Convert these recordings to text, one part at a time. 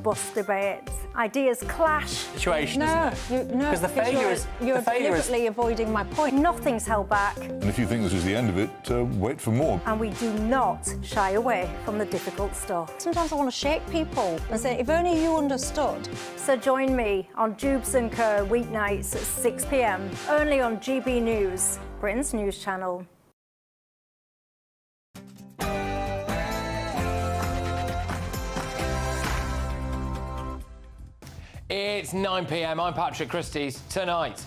robust debate. Ideas clash. Situation, No, isn't it? no, Because the failure is... You're deliberately avoiding my point. Nothing's held back. And if you think this is the end of it, wait for more. And we do not shy away from the difficult stuff. Sometimes I want to shake people and say, if only you understood. So join me on Jubes and Kerr weeknights at 6 p.m, only on GB News, Britain's news channel. It's 9 p.m. I'm Patrick Christys. Tonight.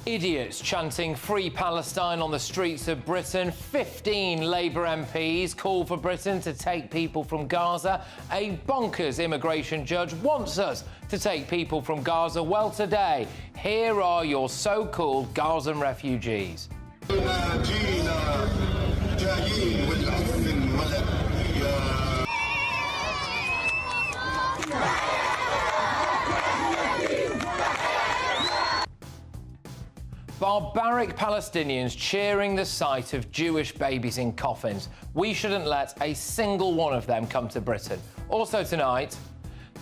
Idiots chanting Free Palestine on the streets of Britain. 15 Labour MPs call for Britain to take people from Gaza. A bonkers immigration judge wants us to take people from Gaza. Well, today, here are your so-called Gazan refugees. Barbaric Palestinians cheering the sight of Jewish babies in coffins. We shouldn't let a single one of them come to Britain. Also tonight,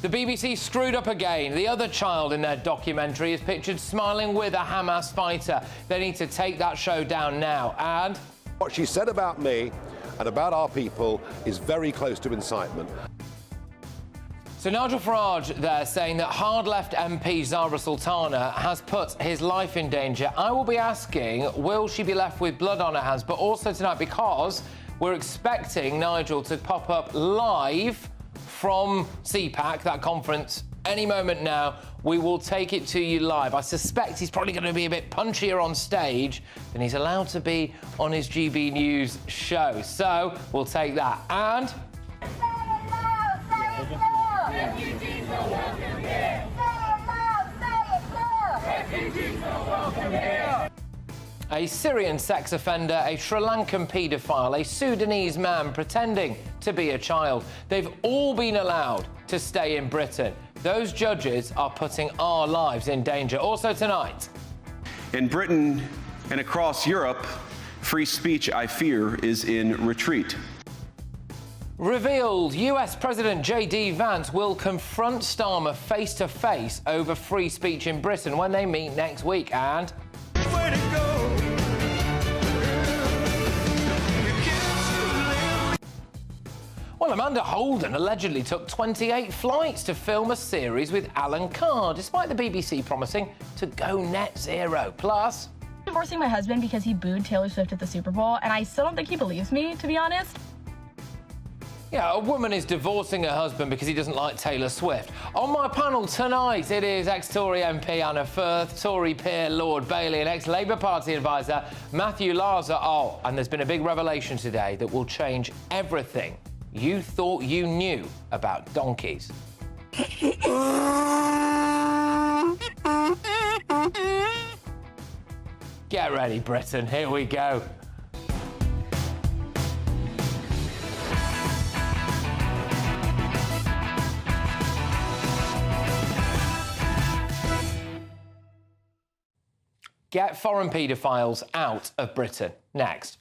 the BBC screwed up again. The other child in their documentary is pictured smiling with a Hamas fighter. They need to take that show down now. And what she said about me and about our people is very close to incitement. So Nigel Farage there saying that hard-left MP Zahra Sultana has put his life in danger. I will be asking, will she be left with blood on her hands? But also tonight, because we're expecting Nigel to pop up live from CPAC, that conference, any moment now, we will take it to you live. I suspect he's probably going to be a bit punchier on stage than he's allowed to be on his GB News show. So we'll take that. And... Refugees are welcome here. Say it loud, say it loud. Refugees are welcome here. A Syrian sex offender, a Sri Lankan paedophile, a Sudanese man pretending to be a child. They've all been allowed to stay in Britain. Those judges are putting our lives in danger. Also tonight. In Britain and across Europe, free speech, I fear, is in retreat. Revealed, US President J.D. Vance will confront Starmer face-to-face over free speech in Britain when they meet next week. And... well, Amanda Holden allegedly took 28 flights to film a series with Alan Carr, despite the BBC promising to go net zero. Plus... divorcing my husband because he booed Taylor Swift at the Super Bowl, and I still don't think he believes me, to be honest. Yeah, a woman is divorcing her husband because he doesn't like Taylor Swift. On my panel tonight, it is ex-Tory MP Anna Firth, Tory peer Lord Bailey and ex-Labour Party advisor Matthew Larser. Oh, and there's been a big revelation today that will change everything you thought you knew about donkeys. Get ready, Britain. Here we go. Get foreign paedophiles out of Britain. Next.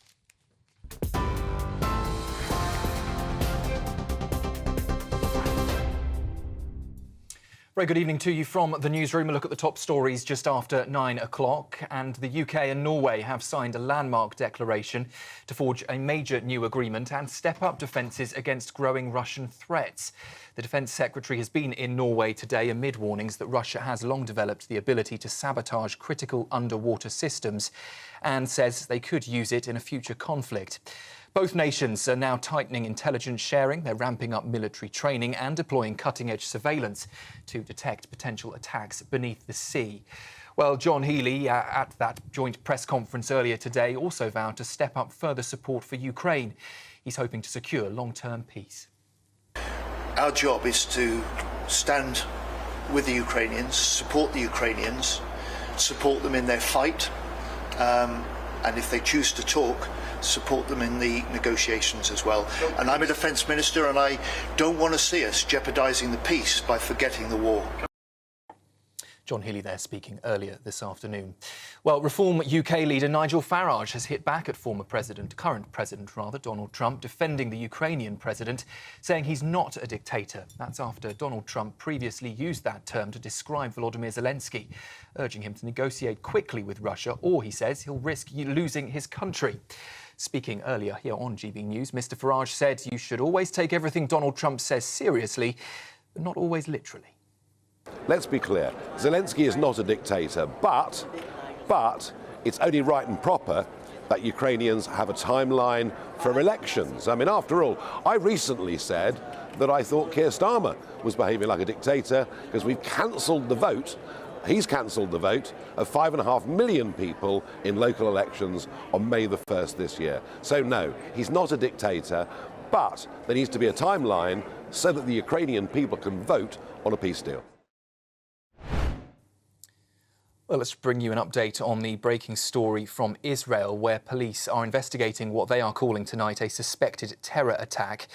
Very good evening to you from the newsroom. A look at the top stories just after 9 o'clock. And the UK and Norway have signed a landmark declaration to forge a major new agreement and step up defences against growing Russian threats. The Defence Secretary has been in Norway today amid warnings that Russia has long developed the ability to sabotage critical underwater systems and says they could use it in a future conflict. Both nations are now tightening intelligence sharing. They're ramping up military training and deploying cutting-edge surveillance to detect potential attacks beneath the sea. Well, John Healey, at that joint press conference earlier today, also vowed to step up further support for Ukraine. He's hoping to secure long-term peace. Our job is to stand with the Ukrainians, support the Ukrainians, support them in their fight, and if they choose to talk, support them in the negotiations as well. And I'm a defence minister, and I don't want to see us jeopardising the peace by forgetting the war. John Healey there speaking earlier this afternoon. Well, Reform UK leader Nigel Farage has hit back at current President Donald Trump, defending the Ukrainian president, saying he's not a dictator. That's after Donald Trump previously used that term to describe Volodymyr Zelensky, urging him to negotiate quickly with Russia, or, he says, he'll risk losing his country. Speaking earlier here on GB News, Mr Farage said you should always take everything Donald Trump says seriously, but not always literally. Let's be clear, Zelensky is not a dictator, but it's only right and proper that Ukrainians have a timeline for elections. I mean, after all, I recently said that I thought Keir Starmer was behaving like a dictator because we've cancelled the vote. He's cancelled the vote of 5.5 million people in local elections on May the 1st this year. So no, he's not a dictator, but there needs to be a timeline so that the Ukrainian people can vote on a peace deal. Well, let's bring you an update on the breaking story from Israel, where police are investigating what they are calling tonight a suspected terror attack.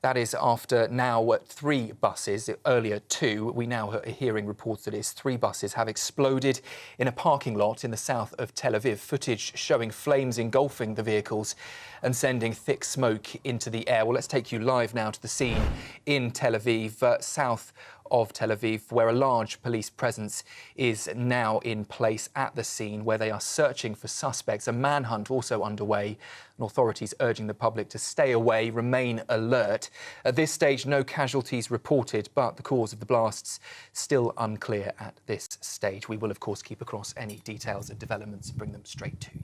That is after now 3 buses, earlier 2. We now are hearing reports that 3 buses have exploded in a parking lot in the south of Tel Aviv. Footage showing flames engulfing the vehicles and sending thick smoke into the air. Well, let's take you live now to the scene in Tel Aviv, south of Tel Aviv, where a large police presence is now in place at the scene, where they are searching for suspects. A manhunt also underway, and authorities urging the public to stay away, remain alert. At this stage, no casualties reported, but the cause of the blasts still unclear at this stage. We will, of course, keep across any details and developments and bring them straight to you.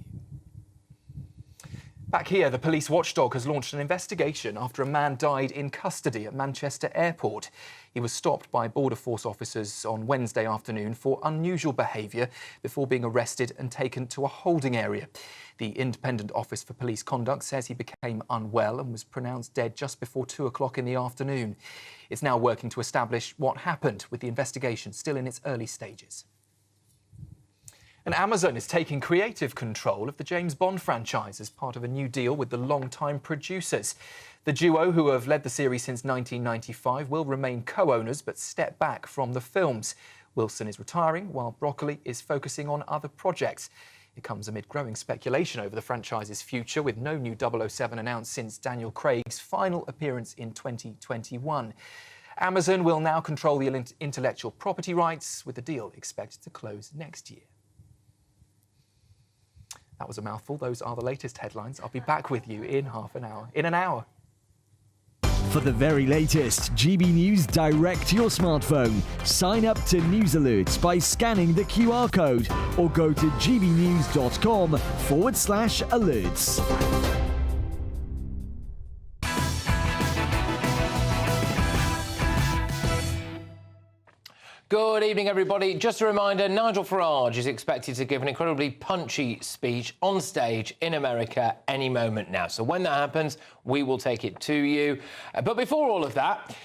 Back here, the police watchdog has launched an investigation after a man died in custody at Manchester Airport. He was stopped by Border Force officers on Wednesday afternoon for unusual behaviour before being arrested and taken to a holding area. The Independent Office for Police Conduct says he became unwell and was pronounced dead just before 2 o'clock in the afternoon. It's now working to establish what happened, with the investigation still in its early stages. And Amazon is taking creative control of the James Bond franchise as part of a new deal with the long-time producers. The duo, who have led the series since 1995, will remain co-owners but step back from the films. Wilson is retiring, while Broccoli is focusing on other projects. It comes amid growing speculation over the franchise's future, with no new 007 announced since Daniel Craig's final appearance in 2021. Amazon will now control the intellectual property rights, with the deal expected to close next year. That was a mouthful. Those are the latest headlines. I'll be back with you in an hour. For the very latest GB News direct to your smartphone, sign up to News Alerts by scanning the QR code or go to gbnews.com/alerts. Good evening, everybody. Just a reminder, Nigel Farage is expected to give an incredibly punchy speech on stage in America any moment now. So when that happens, we will take it to you. But before all of that,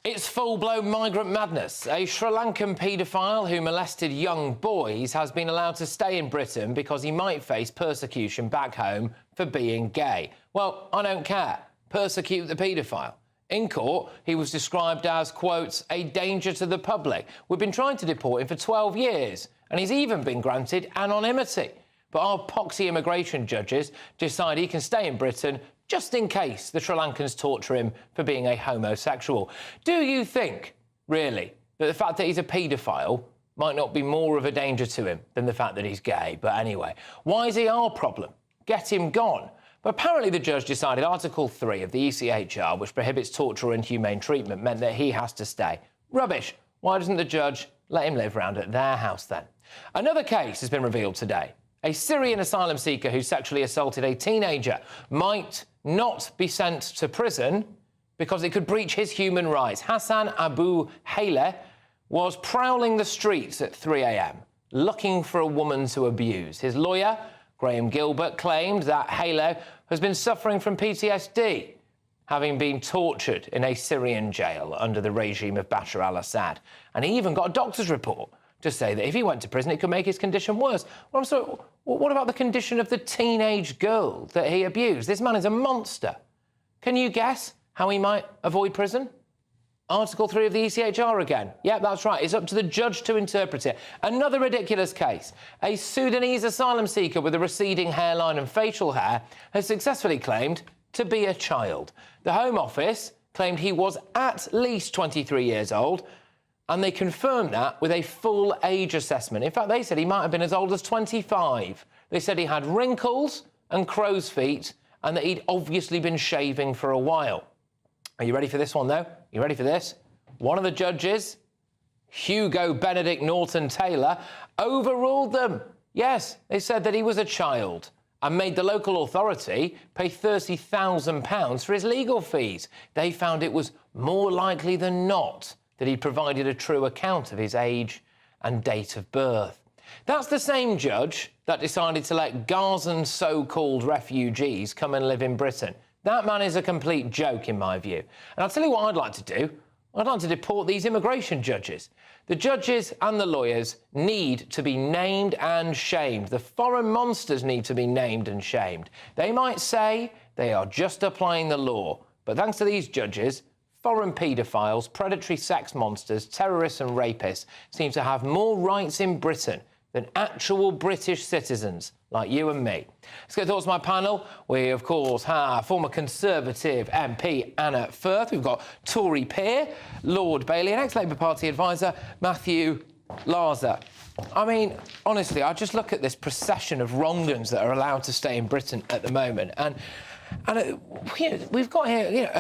it's full-blown migrant madness. A Sri Lankan paedophile who molested young boys has been allowed to stay in Britain because he might face persecution back home for being gay. Well, I don't care. Persecute the paedophile. In court, he was described as, quote, a danger to the public. We've been trying to deport him for 12 years, and he's even been granted anonymity. But our poxy immigration judges decide he can stay in Britain just in case the Sri Lankans torture him for being a homosexual. Do you think, really, that the fact that he's a paedophile might not be more of a danger to him than the fact that he's gay? But anyway, why is he our problem? Get him gone. But apparently the judge decided Article 3 of the ECHR, which prohibits torture and inhumane treatment, meant that he has to stay. Rubbish. Why doesn't the judge let him live round at their house then? Another case has been revealed today. A Syrian asylum seeker who sexually assaulted a teenager might not be sent to prison because it could breach his human rights. Hassan Abu Hayleh was prowling the streets at 3 a.m, looking for a woman to abuse. His lawyer, Graham Gilbert, claimed that Hayleh has been suffering from PTSD, having been tortured in a Syrian jail under the regime of Bashar al-Assad. And he even got a doctor's report to say that if he went to prison, it could make his condition worse. Well, I'm sorry, what about the condition of the teenage girl that he abused? This man is a monster. Can you guess how he might avoid prison? Article 3 of the ECHR again. Yeah, that's right. It's up to the judge to interpret it. Another ridiculous case. A Sudanese asylum seeker with a receding hairline and facial hair has successfully claimed to be a child. The Home Office claimed he was at least 23 years old, and they confirmed that with a full age assessment. In fact, they said he might have been as old as 25. They said he had wrinkles and crow's feet and that he'd obviously been shaving for a while. Are you ready for this one, though? You ready for this? One of the judges, Hugo Benedict Norton-Taylor, overruled them. Yes, they said that he was a child and made the local authority pay £30,000 for his legal fees. They found it was more likely than not that he provided a true account of his age and date of birth. That's the same judge that decided to let Gazan so-called refugees come and live in Britain. That man is a complete joke, in my view. And I'll tell you what I'd like to do. I'd like to deport these immigration judges. The judges and the lawyers need to be named and shamed. The foreign monsters need to be named and shamed. They might say they are just applying the law, but thanks to these judges, foreign paedophiles, predatory sex monsters, terrorists and rapists seem to have more rights in Britain than actual British citizens like you and me. Let's get thoughts to my panel. We, of course, have former Conservative MP Anna Firth. We've got Tory peer Lord Bailey and ex-Labour Party advisor Matthew Larzer. I mean, honestly, I just look at this procession of wrong'uns that are allowed to stay in Britain at the moment, and we've got here,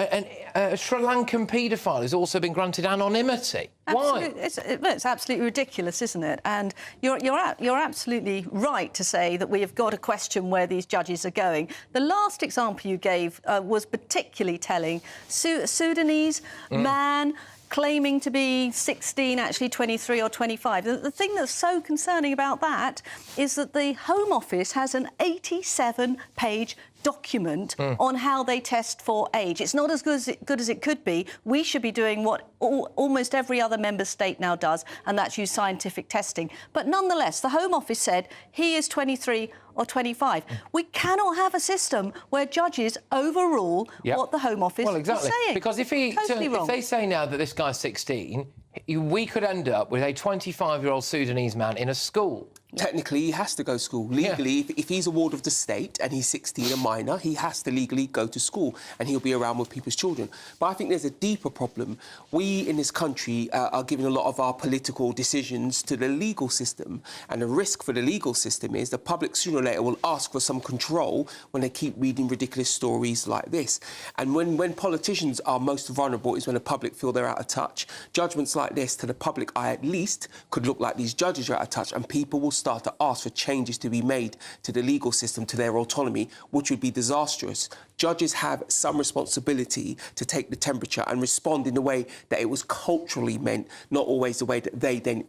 a Sri Lankan paedophile who's also been granted anonymity. Absolutely. Why? It's absolutely ridiculous, isn't it? And you're absolutely right to say that we have got to question where these judges are going. The last example you gave was particularly telling. Sudanese man claiming to be 16, actually 23 or 25. The thing that's so concerning about that is that the Home Office has an 87-page document on how they test for age. It's not as good as it could be. We should be doing what almost every other member state now does, and that's use scientific testing. But nonetheless, the Home Office said he is 23 or 25. We cannot have a system where judges overrule what the Home Office is saying. Because if they say now that this guy's 16, we could end up with a 25-year-old Sudanese man in a school. Technically, he has to go to school. Legally, if he's a ward of the state and he's 16, a minor, he has to legally go to school and he'll be around with people's children. But I think there's a deeper problem. We in this country are giving a lot of our political decisions to the legal system, and the risk for the legal system is the public sooner or later will ask for some control when they keep reading ridiculous stories like this. And when politicians are most vulnerable is when the public feel they're out of touch. Judgments like this, to the public eye at least, could look like these judges are out of touch, and people will start to ask for changes to be made to the legal system, to their autonomy, which would be disastrous. Judges have some responsibility to take the temperature and respond in the way that it was culturally meant, not always the way that they then,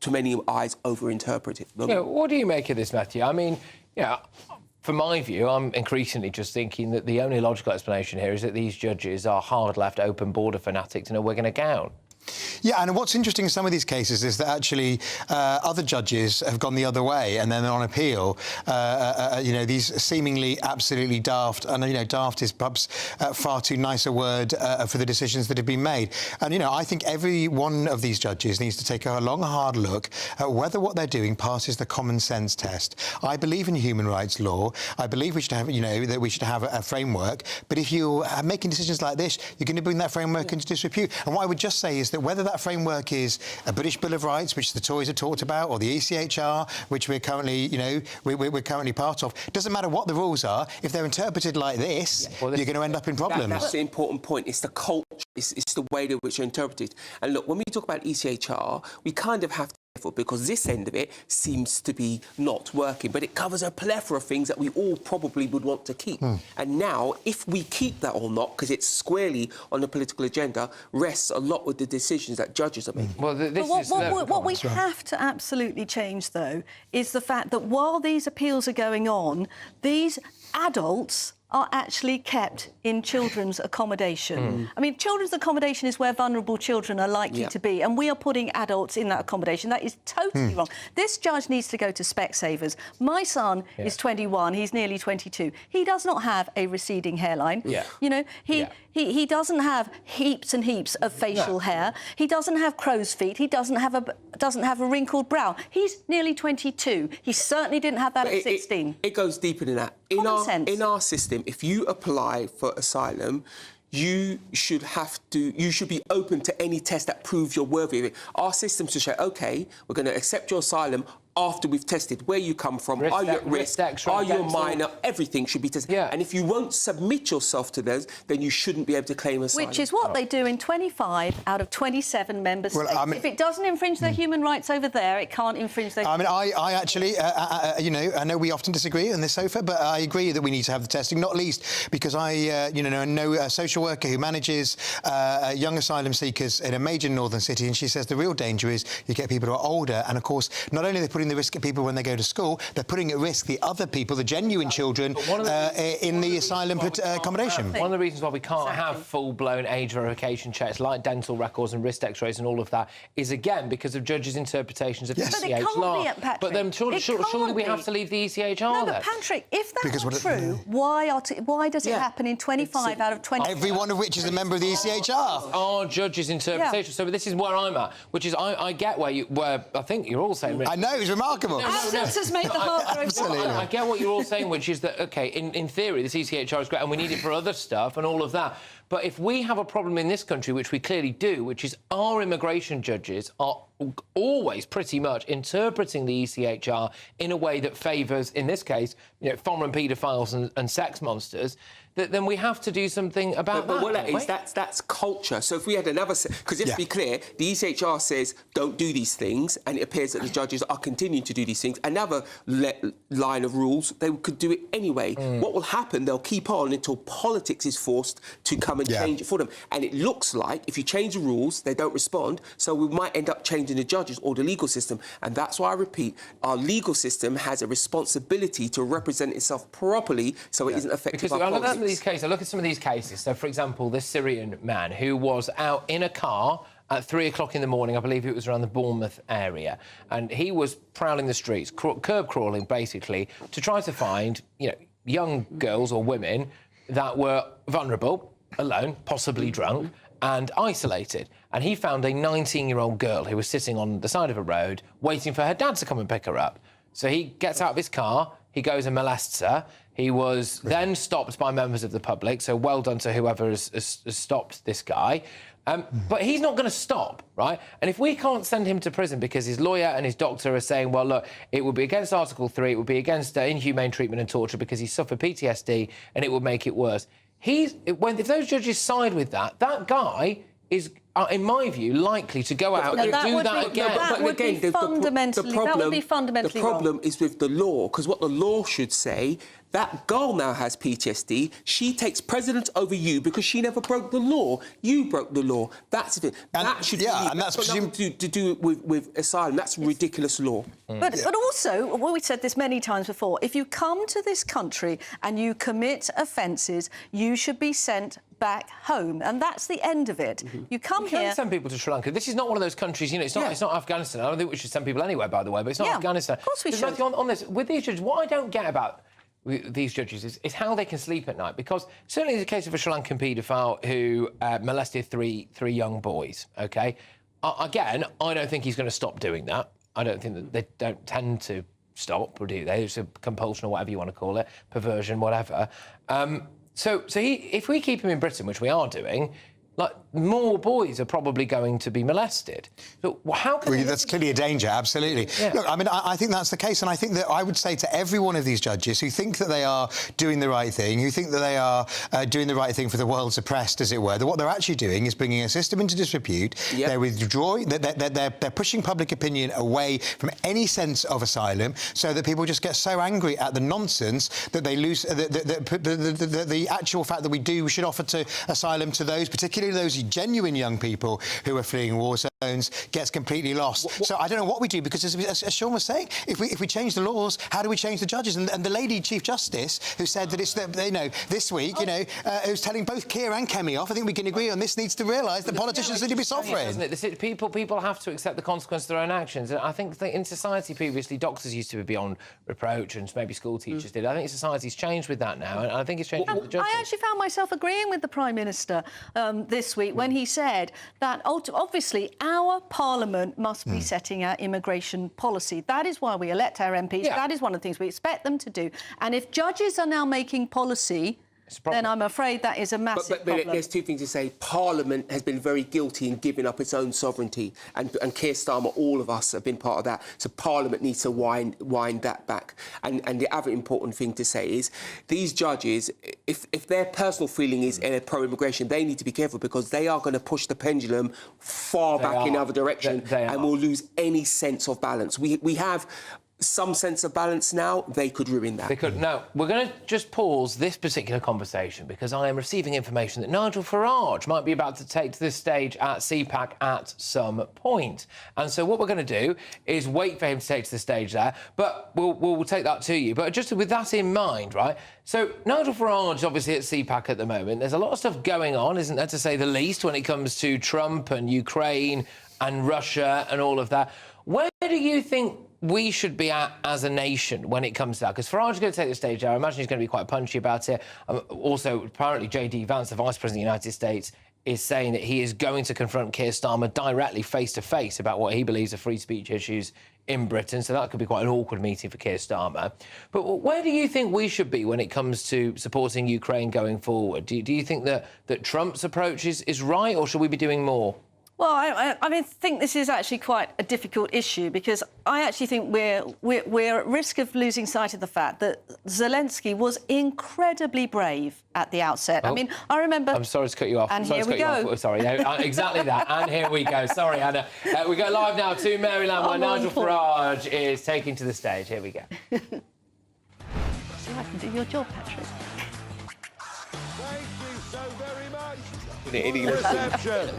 to many eyes, overinterpret it. What do you make of this, Matthew? I mean, from my view, I'm increasingly just thinking that the only logical explanation here is that these judges are hard-left, open border fanatics in a wig and a gown. Yeah, and what's interesting in some of these cases is that actually other judges have gone the other way, and then on appeal, these seemingly absolutely daft, and daft is perhaps far too nice a word for the decisions that have been made. And I think every one of these judges needs to take a long, hard look at whether what they're doing passes the common sense test. I believe in human rights law. I believe we should have, that we should have a framework. But if you're making decisions like this, you're going to bring that framework into disrepute. And what I would just say is that whether that framework is a British Bill of Rights, which the Tories have talked about, or the ECHR, which we're currently, we're currently part of, doesn't matter what the rules are. If they're interpreted like this, you're going to end up in problems. That's the important point. It's the culture. It's the way in which they're interpreted. And look, when we talk about ECHR, we kind of have to be careful, because this end of it seems to be not working, but it covers a plethora of things that we all probably would want to keep. And now, if we keep that or not, because it's squarely on the political agenda, rests a lot with the decisions that judges are making. Well, what we have to absolutely change, though, is the fact that while these appeals are going on, these adults are actually kept in children's accommodation. I mean, children's accommodation is where vulnerable children are likely to be, and we are putting adults in that accommodation. That is totally wrong. This judge needs to go to Specsavers. My son is 21, he's nearly 22. He does not have a receding hairline. You know, he doesn't have heaps and heaps of facial hair. He doesn't have crow's feet. He doesn't have a wrinkled brow. He's nearly 22. He certainly didn't have that at 16. It goes deeper than that. In our system, if you apply for asylum, you should be open to any test that proves you're worthy of it. Our system should say, OK, we're going to accept your asylum after we've tested where you come from, are you at risk, are you a minor, everything should be tested. And if you won't submit yourself to those, then you shouldn't be able to claim asylum. Which is what they do in 25 out of 27 member states. If it doesn't infringe their human rights over there, it can't infringe their... I mean, I actually, you know, I know we often disagree on this sofa, but I agree that we need to have the testing, not least because I, you know a social worker who manages young asylum seekers in a major northern city, and she says the real danger is you get people who are older, and of course, not only are they putting the risk at people when they go to school, they're putting at risk the other people, the genuine children, in the asylum accommodation. One of the reasons why we can't have full-blown age verification checks like dental records and wrist x-rays and all of that is, again, because of judges' interpretations of ECH law. But then surely we have to leave the ECH law then. But Patrick, if that's not true, why does it happen in 25 out of 20? Every one of which is a member of the ECHR. Our judges' interpretation. So this is where I'm at, which is I get where I think you're all saying... I know, it's remarkable. Absence has made the heart grow. Absolutely. I get what you're all saying, which is that, OK, in theory, this ECHR is great and we need it for other stuff and all of that. But if we have a problem in this country, which we clearly do, which is our immigration judges are always pretty much interpreting the ECHR in a way that favours, in this case, you know, foreign paedophiles and sex monsters, then we have to do something about that. But what that is, that's culture. So if we had another... Because let's be clear, the ECHR says don't do these things, and it appears that the judges are continuing to do these things. Another line of rules, they could do it anyway. What will happen, they'll keep on until politics is forced to come and change it for them. And it looks like if you change the rules, they don't respond, so we might end up changing the judges or the legal system. And that's why I repeat, our legal system has a responsibility to represent itself properly so it isn't affected by politics. I look at some of these cases. So, for example, this Syrian man who was out in a car at 3 o'clock in the morning, I believe it was around the Bournemouth area, and he was prowling the streets, curb crawling, basically, to try to find, you know, young girls or women that were vulnerable, alone, possibly drunk, and isolated. And he found a 19-year-old girl who was sitting on the side of a road waiting for her dad to come and pick her up. So he gets out of his car, he goes and molests her. He was then stopped by members of the public, so well done to whoever has stopped this guy. But he's not going to stop, right? And if we can't send him to prison because his lawyer and his doctor are saying, well, look, it would be against Article 3, it would be against inhumane treatment and torture because he suffered PTSD and it would make it worse. If those judges side with that, that guy is, in my view, likely to go out and do that again. That would be fundamentally wrong. The problem is with the law, because what the law should say, that girl now has PTSD. She takes precedence over you because she never broke the law. You broke the law. That's it. That should and that's nothing to do with asylum. That's ridiculous law. But also, well, we said this many times before, if you come to this country and you commit offences, you should be sent back home, and that's the end of it. You come here... We can send people to Sri Lanka. This is not one of those countries, you know, it's not Afghanistan. I don't think we should send people anywhere, by the way, but it's not Afghanistan. Of course we should. On this, with these judges, what I don't get about these judges is how they can sleep at night, because certainly in the case of a Sri Lankan paedophile who molested three young boys, OK? Again, I don't think he's going to stop doing that. I don't think that they don't tend to stop, or do they? It's a compulsion or whatever you want to call it, perversion, whatever. So if we keep him in Britain, which we are doing, like, more boys are probably going to be molested. So how can... That's clearly a danger, absolutely. Look, I mean, I think that's the case, and I think that I would say to every one of these judges who think that they are doing the right thing, who think that they are doing the right thing for the world's oppressed, as it were, that what they're actually doing is bringing a system into disrepute. They're withdrawing, they're pushing public opinion away from any sense of asylum, so that people just get so angry at the nonsense that they lose the actual fact that we should offer to asylum to those, particularly those genuine young people who are fleeing war. So gets completely lost. So I don't know what we do, because as Sean was saying, if we change the laws, how do we change the judges? And the lady Chief Justice who said that it's this week, who's telling both Keir and Kemi off. I think we can agree on this. Needs to realise that politicians need to be sovereign. People have to accept the consequence of their own actions. And I think that in society previously, doctors used to be beyond reproach, and maybe school teachers did. I think society's changed with that now, and I think it's changed with the judges. I actually found myself agreeing with the Prime Minister this week when he said that obviously our Parliament must be setting our immigration policy. That is why we elect our MPs. Yeah. That is one of the things we expect them to do. And if judges are now making policy, then I'm afraid that is a massive problem. But there's two things to say. Parliament has been very guilty in giving up its own sovereignty, and Keir Starmer, all of us have been part of that. So Parliament needs to wind that back. And the other important thing to say is these judges, if their personal feeling is pro-immigration, they need to be careful, because they are going to push the pendulum far back in the other direction, and we'll lose any sense of balance. We have some sense of balance now. They could ruin that. They could. Now, we're going to just pause this particular conversation because I am receiving information that Nigel Farage might be about to take to this stage at CPAC at some point. And so what we're going to do is wait for him to take to the stage there, but we'll take that to you. But just with that in mind, right, so Nigel Farage, obviously, at CPAC at the moment, there's a lot of stuff going on, isn't there, to say the least, when it comes to Trump and Ukraine and Russia and all of that. Where do you think we should be at as a nation when it comes to that? Because Farage is going to take the stage there. I imagine he's going to be quite punchy about it. Also, apparently, J.D. Vance, the Vice President of the United States, is saying that he is going to confront Keir Starmer directly, face-to-face, about what he believes are free speech issues in Britain. So that could be quite an awkward meeting for Keir Starmer. But where do you think we should be when it comes to supporting Ukraine going forward? Do you think that Trump's approach is right, or should we be doing more? Well, I think this is actually quite a difficult issue, because I actually think we're at risk of losing sight of the fact that Zelensky was incredibly brave at the outset. Oh, I mean, I remember... I'm sorry to cut you off. And here we go. Sorry, exactly that. And here we go. Sorry, Anna. We go live now to Maryland, where Nigel Farage is taking to the stage. Here we go. See if I can do your job, Patrick. Thank you so very much. Reception.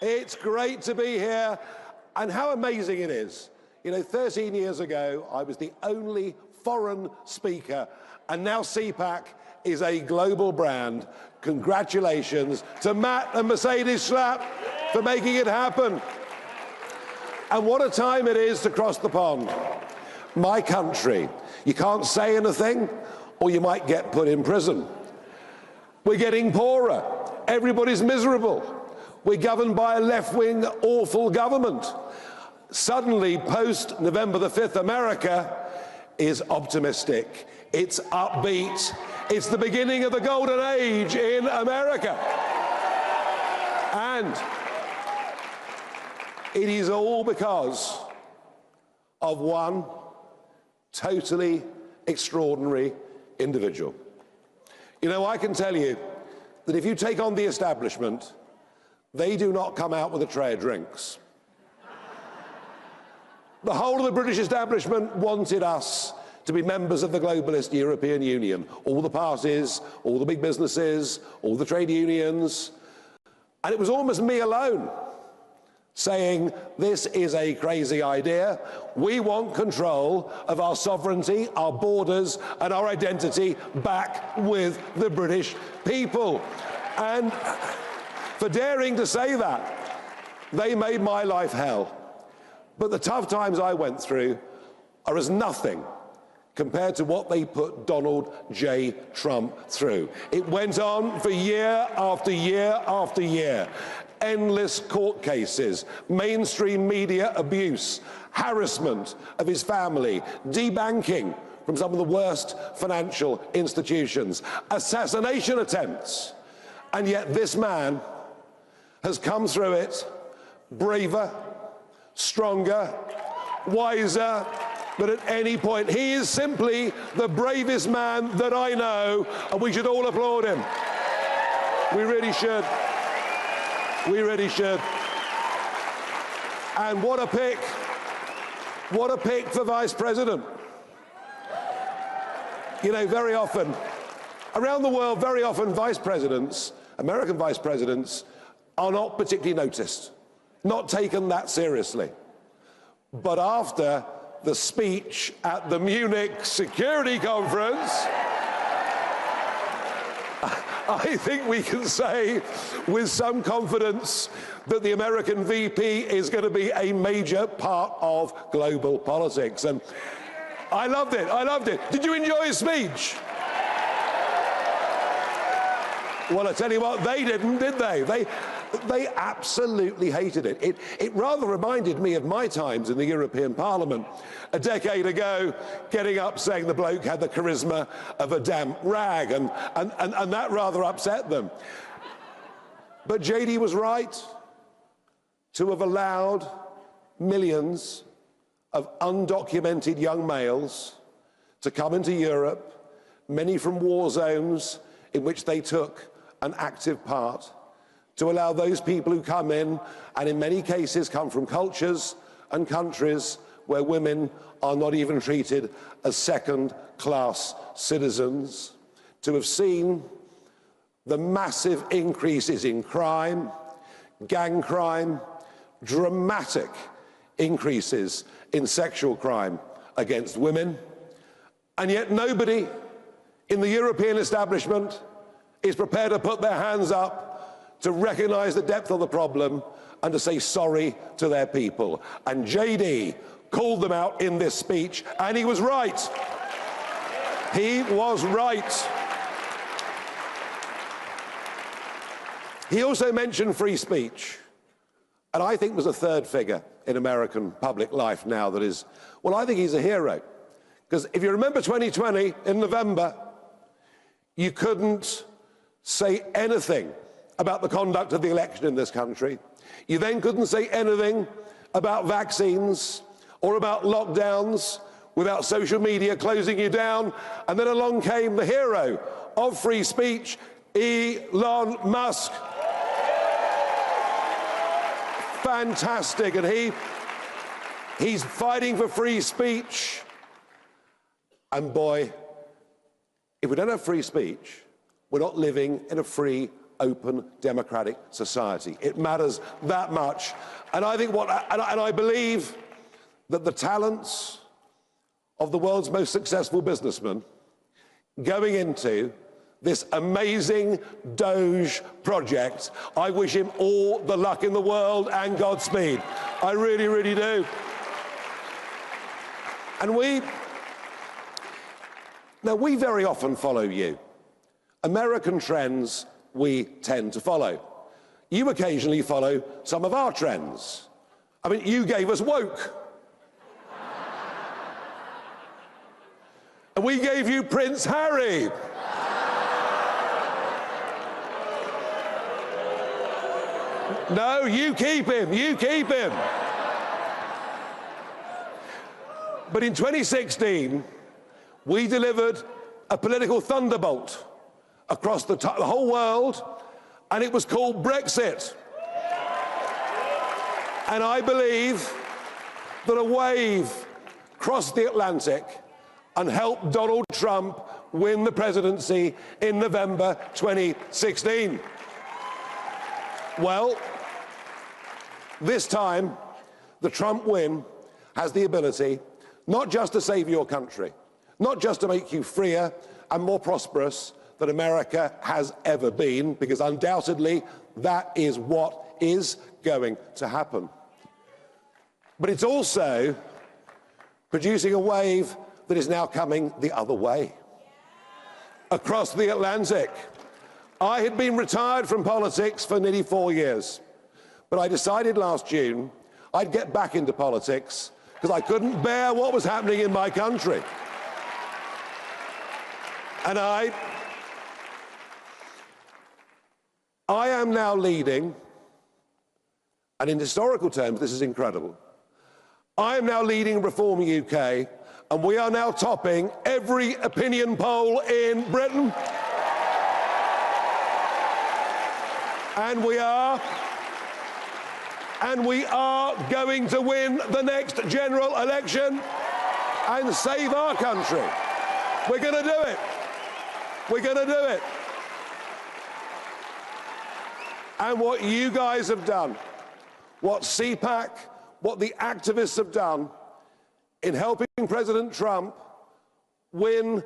It's great to be here, and how amazing it is. 13 years ago, I was the only foreign speaker, and now CPAC is a global brand. Congratulations to Matt and Mercedes Schlapp for making it happen. And what a time it is to cross the pond. My country. You can't say anything, or you might get put in prison. We're getting poorer. Everybody's miserable. We're governed by a left-wing, awful government. Suddenly, post-November the 5th, America is optimistic. It's upbeat. It's the beginning of the golden age in America. And it is all because of one totally extraordinary individual. I can tell you that if you take on the establishment, they do not come out with a tray of drinks. The whole of the British establishment wanted us to be members of the globalist European Union. All the parties, all the big businesses, all the trade unions. And it was almost me alone saying, this is a crazy idea. We want control of our sovereignty, our borders, and our identity back with the British people. And for daring to say that, they made my life hell. But the tough times I went through are as nothing compared to what they put Donald J. Trump through. It went on for year after year after year. Endless court cases, mainstream media abuse, harassment of his family, debanking from some of the worst financial institutions, assassination attempts. And yet this man has come through it braver, stronger, wiser than at any point. He is simply the bravest man that I know, and we should all applaud him. We really should. We really should. And what a pick. What a pick for Vice President. Very often, around the world, very often Vice Presidents, American Vice Presidents, are not particularly noticed. not taken that seriously. But after the speech at the Munich Security Conference, I think we can say with some confidence that the American VP is going to be a major part of global politics. And I loved it. I loved it. Did you enjoy his speech? Well, I tell you what, they didn't, did they? They absolutely hated it. It rather reminded me of my times in the European Parliament a decade ago, getting up saying the bloke had the charisma of a damp rag, and that rather upset them. But JD was right to have allowed millions of undocumented young males to come into Europe, many from war zones in which they took an active part, to allow those people who come in, and in many cases come from cultures and countries where women are not even treated as second-class citizens, to have seen the massive increases in crime, gang crime, dramatic increases in sexual crime against women, and yet nobody in the European establishment is prepared to put their hands up to recognise the depth of the problem and to say sorry to their people. And JD called them out in this speech, and he was right. He was right. He also mentioned free speech. And I think there's a third figure in American public life now that is, well, I think he's a hero. Because if you remember 2020, in November, you couldn't say anything about the conduct of the election in this country. You then couldn't say anything about vaccines or about lockdowns without social media closing you down. And then along came the hero of free speech, Elon Musk. Fantastic. And he's fighting for free speech. And boy, if we don't have free speech, we're not living in a free, open, democratic society. It matters that much. And I think I believe that the talents of the world's most successful businessman going into this amazing Doge project, I wish him all the luck in the world and Godspeed. I really, really do. And we very often follow you. American trends we tend to follow. You occasionally follow some of our trends. I mean, you gave us woke. And we gave you Prince Harry. No, you keep him, you keep him. But in 2016, we delivered a political thunderbolt across the whole world, and it was called Brexit. And I believe that a wave crossed the Atlantic and helped Donald Trump win the presidency in November 2016. Well, this time, the Trump win has the ability not just to save your country, not just to make you freer and more prosperous than America has ever been, because undoubtedly that is what is going to happen. But it's also producing a wave that is now coming the other way, across the Atlantic. I had been retired from politics for nearly 4 years, but I decided last June I'd get back into politics because I couldn't bear what was happening in my country. And I am now leading, and in historical terms, this is incredible. I am now leading Reform UK, and we are now topping every opinion poll in Britain. And we are going to win the next general election and save our country. We're going to do it. We're going to do it. And what you guys have done, what CPAC, what the activists have done in helping President Trump win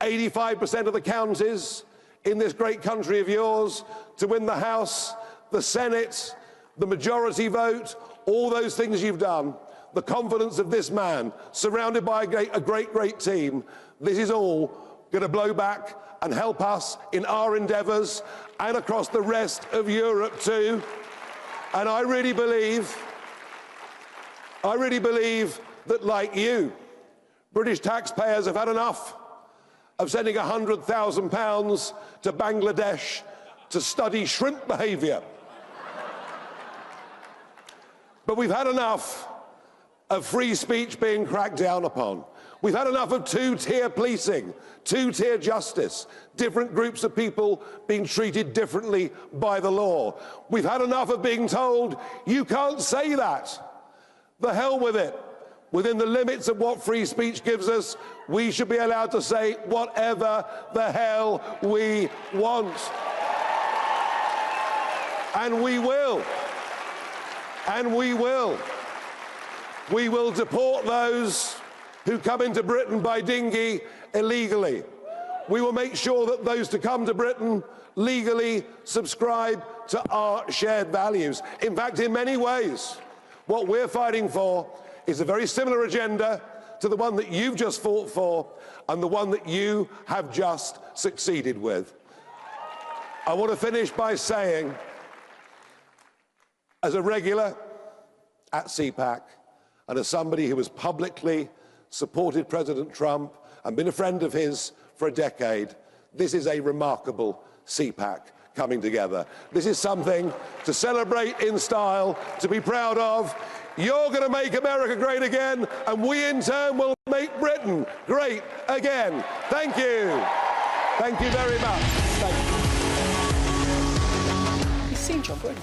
85% of the counties in this great country of yours, to win the House, the Senate, the majority vote, all those things you've done, the confidence of this man, surrounded by a great team, this is all going to blow back and help us in our endeavours and across the rest of Europe too. And I really believe that, like you, British taxpayers have had enough of sending £100,000 to Bangladesh to study shrimp behaviour. But we've had enough of free speech being cracked down upon. We've had enough of two-tier policing, two-tier justice, different groups of people being treated differently by the law. We've had enough of being told, you can't say that. The hell with it. Within the limits of what free speech gives us, we should be allowed to say whatever the hell we want. And we will. And we will. We will deport those who come into Britain by dinghy illegally. We will make sure that those to come to Britain legally subscribe to our shared values. In fact, in many ways, what we're fighting for is a very similar agenda to the one that you've just fought for and the one that you have just succeeded with. I want to finish by saying, as a regular at CPAC and as somebody who has publicly supported President Trump and been a friend of his for a decade, this is a remarkable CPAC coming together. This is something to celebrate in style, to be proud of. You're going to make America great again, and we in turn will make Britain great again. Thank you. Thank you very much. Thank you. You've seen John Britain.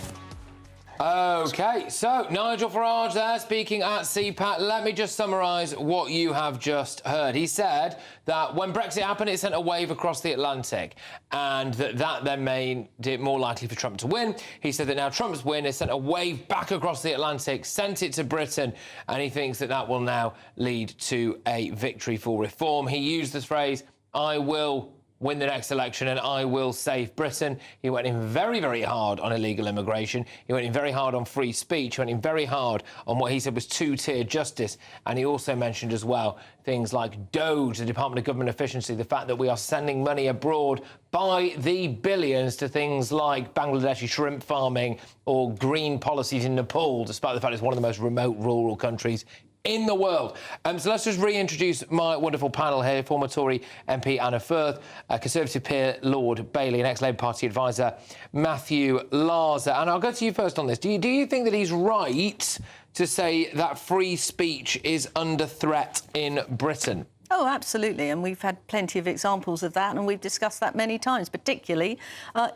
OK, so Nigel Farage there speaking at CPAC. Let me just summarise what you have just heard. He said that when Brexit happened, it sent a wave across the Atlantic and that then made it more likely for Trump to win. He said that now Trump's win has sent a wave back across the Atlantic, sent it to Britain, and he thinks that that will now lead to a victory for reform. He used this phrase, I will win the next election and I will save Britain. He went in very hard on illegal immigration. He went in very hard on free speech. He went in very hard on what he said was two-tier justice. And he also mentioned as well things like DOGE, the Department of Government Efficiency, the fact that we are sending money abroad by the billions to things like Bangladeshi shrimp farming or green policies in Nepal, despite the fact it's one of the most remote rural countries in the world. So let's just reintroduce my wonderful panel here. Former Tory MP Anna Firth, Conservative peer Lord Bailey and ex-Labour Party advisor Matthew Larser. And I'll go to you first on this. Do you think that he's right to say that free speech is under threat in Britain? Oh, absolutely, and we've had plenty of examples of that, and we've discussed that many times, particularly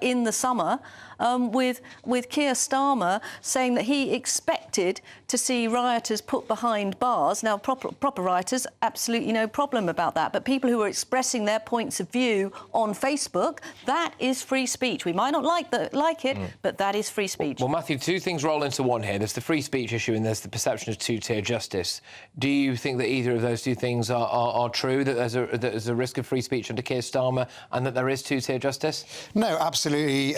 in the summer with Keir Starmer saying that he expected to see rioters put behind bars. Now, proper rioters, absolutely no problem about that, but people who are expressing their points of view on Facebook, that is free speech. We might not like it, but that is free speech. Well, Matthew, two things roll into one here. There's the free speech issue and there's the perception of two-tier justice. Do you think that either of those two things are true, that there's a risk of free speech under Keir Starmer and that there is two-tier justice? No, absolutely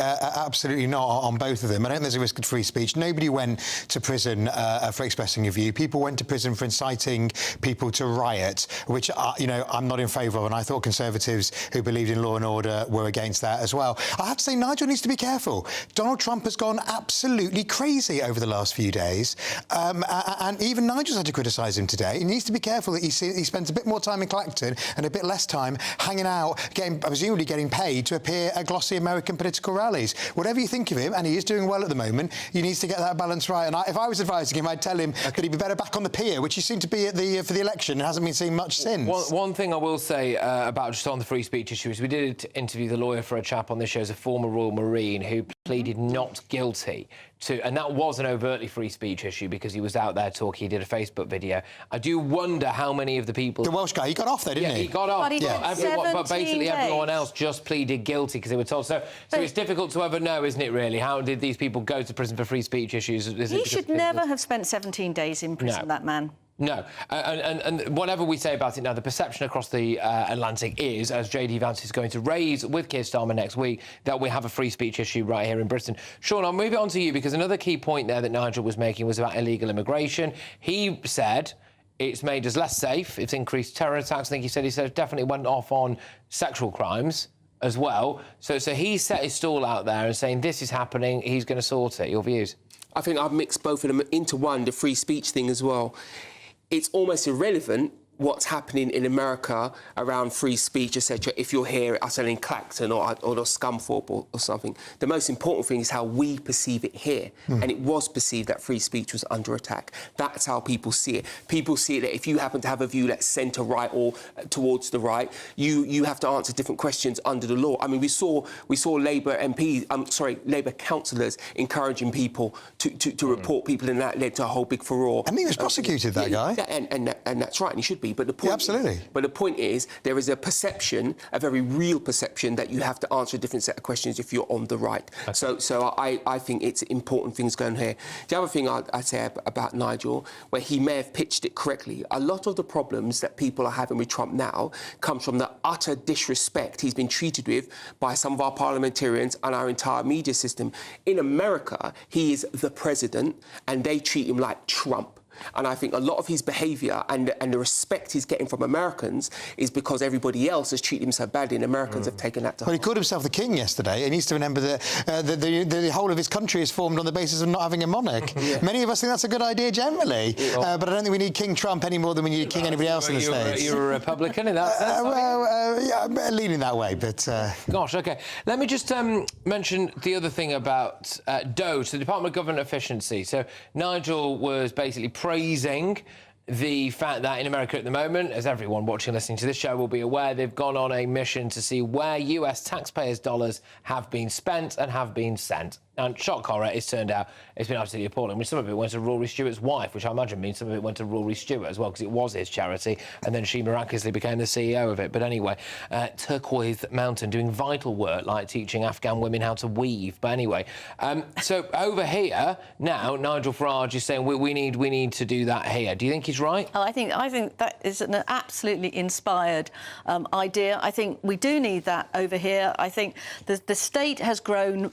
not on both of them. I don't think there's a risk of free speech. Nobody went to prison for expressing a view. People went to prison for inciting people to riot, which, I'm not in favour of, and I thought Conservatives who believed in law and order were against that as well. I have to say, Nigel needs to be careful. Donald Trump has gone absolutely crazy over the last few days, and even Nigel's had to criticise him today. He needs to be careful that he spends a bit more time in Clacton and a bit less time hanging out, presumably getting paid to appear at glossy American political rallies. Whatever you think of him, and he is doing well at the moment, he needs to get that balance right. And if I was advising him, I'd tell him that he'd be better back on the pier, which he seemed to be for the election and hasn't been seen much since. One thing I will say about just on the free speech issue is we did interview the lawyer for a chap on this show as a former Royal Marine who pleaded not guilty and that was an overtly free speech issue because he was out there talking. He did a Facebook video. I do wonder how many of the people... The Welsh guy, he got off there, didn't he? Yeah, he got off. But he did But basically 17 everyone days. else just pleaded guilty because they were told. So it's difficult to ever know, isn't it, really? How did these people go to prison for free speech issues? He should never have spent 17 days in prison, that man. No, and whatever we say about it now, the perception across the Atlantic is, as JD Vance is going to raise with Keir Starmer next week, that we have a free speech issue right here in Britain. Sean, I'll move it on to you because another key point there that Nigel was making was about illegal immigration. He said it's made us less safe, it's increased terror attacks. I think he said definitely went off on sexual crimes as well. So he set his stall out there and saying this is happening, he's going to sort it. Your views? I think I've mixed both of them into one, the free speech thing as well. It's almost irrelevant what's happening in America around free speech, etc. If you're here, I said in Clacton or Scunthorpe or something, the most important thing is how we perceive it here. And it was perceived that free speech was under attack. That's how people see it. People see it that if you happen to have a view that's centre-right or towards the right, you have to answer different questions under the law. I mean, we saw Labour MPs, Labour councillors encouraging people to report people, and that led to a whole big furore. And he was prosecuted, that guy. And that's right, and he should be. But the point absolutely. But the point is, there is a perception, a very real perception, that you have to answer a different set of questions if you're on the right. Okay. So I think it's important things going here. The other thing I'd say about Nigel, where he may have pitched it correctly, a lot of the problems that people are having with Trump now comes from the utter disrespect he's been treated with by some of our parliamentarians and our entire media system. In America, he is the president, and they treat him like Trump. And I think a lot of his behaviour and the respect he's getting from Americans is because everybody else has treated him so badly, and Americans have taken that to heart. Well, he called himself the king yesterday. He needs to remember that the whole of his country is formed on the basis of not having a monarch. Many of us think that's a good idea generally, but I don't think we need King Trump any more than we need King anybody else in the States. You're a Republican in that sense? Yeah, I'm leaning that way, but... Gosh, OK. Let me just mention the other thing about DOGE, the Department of Government Efficiency. So Nigel was basically praising the fact that in America at the moment, as everyone watching and listening to this show will be aware, they've gone on a mission to see where US taxpayers' dollars have been spent and have been sent. And shock horror, it's turned out it's been absolutely appalling. I mean, some of it went to Rory Stewart's wife, which I imagine means some of it went to Rory Stewart as well, because it was his charity, and then she miraculously became the CEO of it. But anyway, Turquoise Mountain doing vital work, like teaching Afghan women how to weave. But anyway, so over here now, Nigel Farage is saying we need to do that here. Do you think he's right? Oh, I think that is an absolutely inspired idea. I think we do need that over here. I think the state has grown,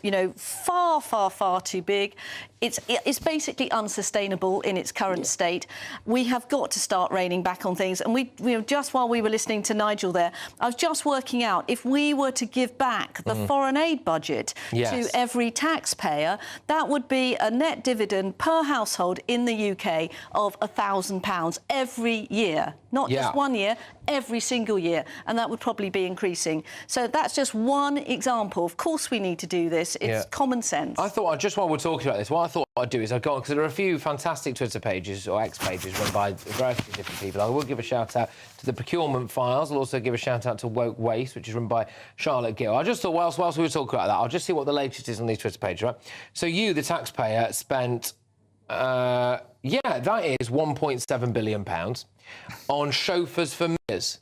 far too big. It's basically unsustainable in its current state. We have got to start reining back on things. And we just while we were listening to Nigel there, I was just working out if we were to give back the foreign aid budget to every taxpayer, that would be a net dividend per household in the UK of £1,000 every year. Not just 1 year, every single year. And that would probably be increasing. So that's just one example. Of course we need to do this. It's common sense. I thought, just while we're talking about this, what I thought I'd do is I'd go on, because there are a few fantastic Twitter pages or X pages run by a variety of different people. I will give a shout-out to the Procurement Files. I'll also give a shout-out to Woke Waste, which is run by Charlotte Gill. I just thought, whilst we were talking about that, I'll just see what the latest is on these Twitter pages, right? So you, the taxpayer, spent... that is £1.7 billion on chauffeurs for mayors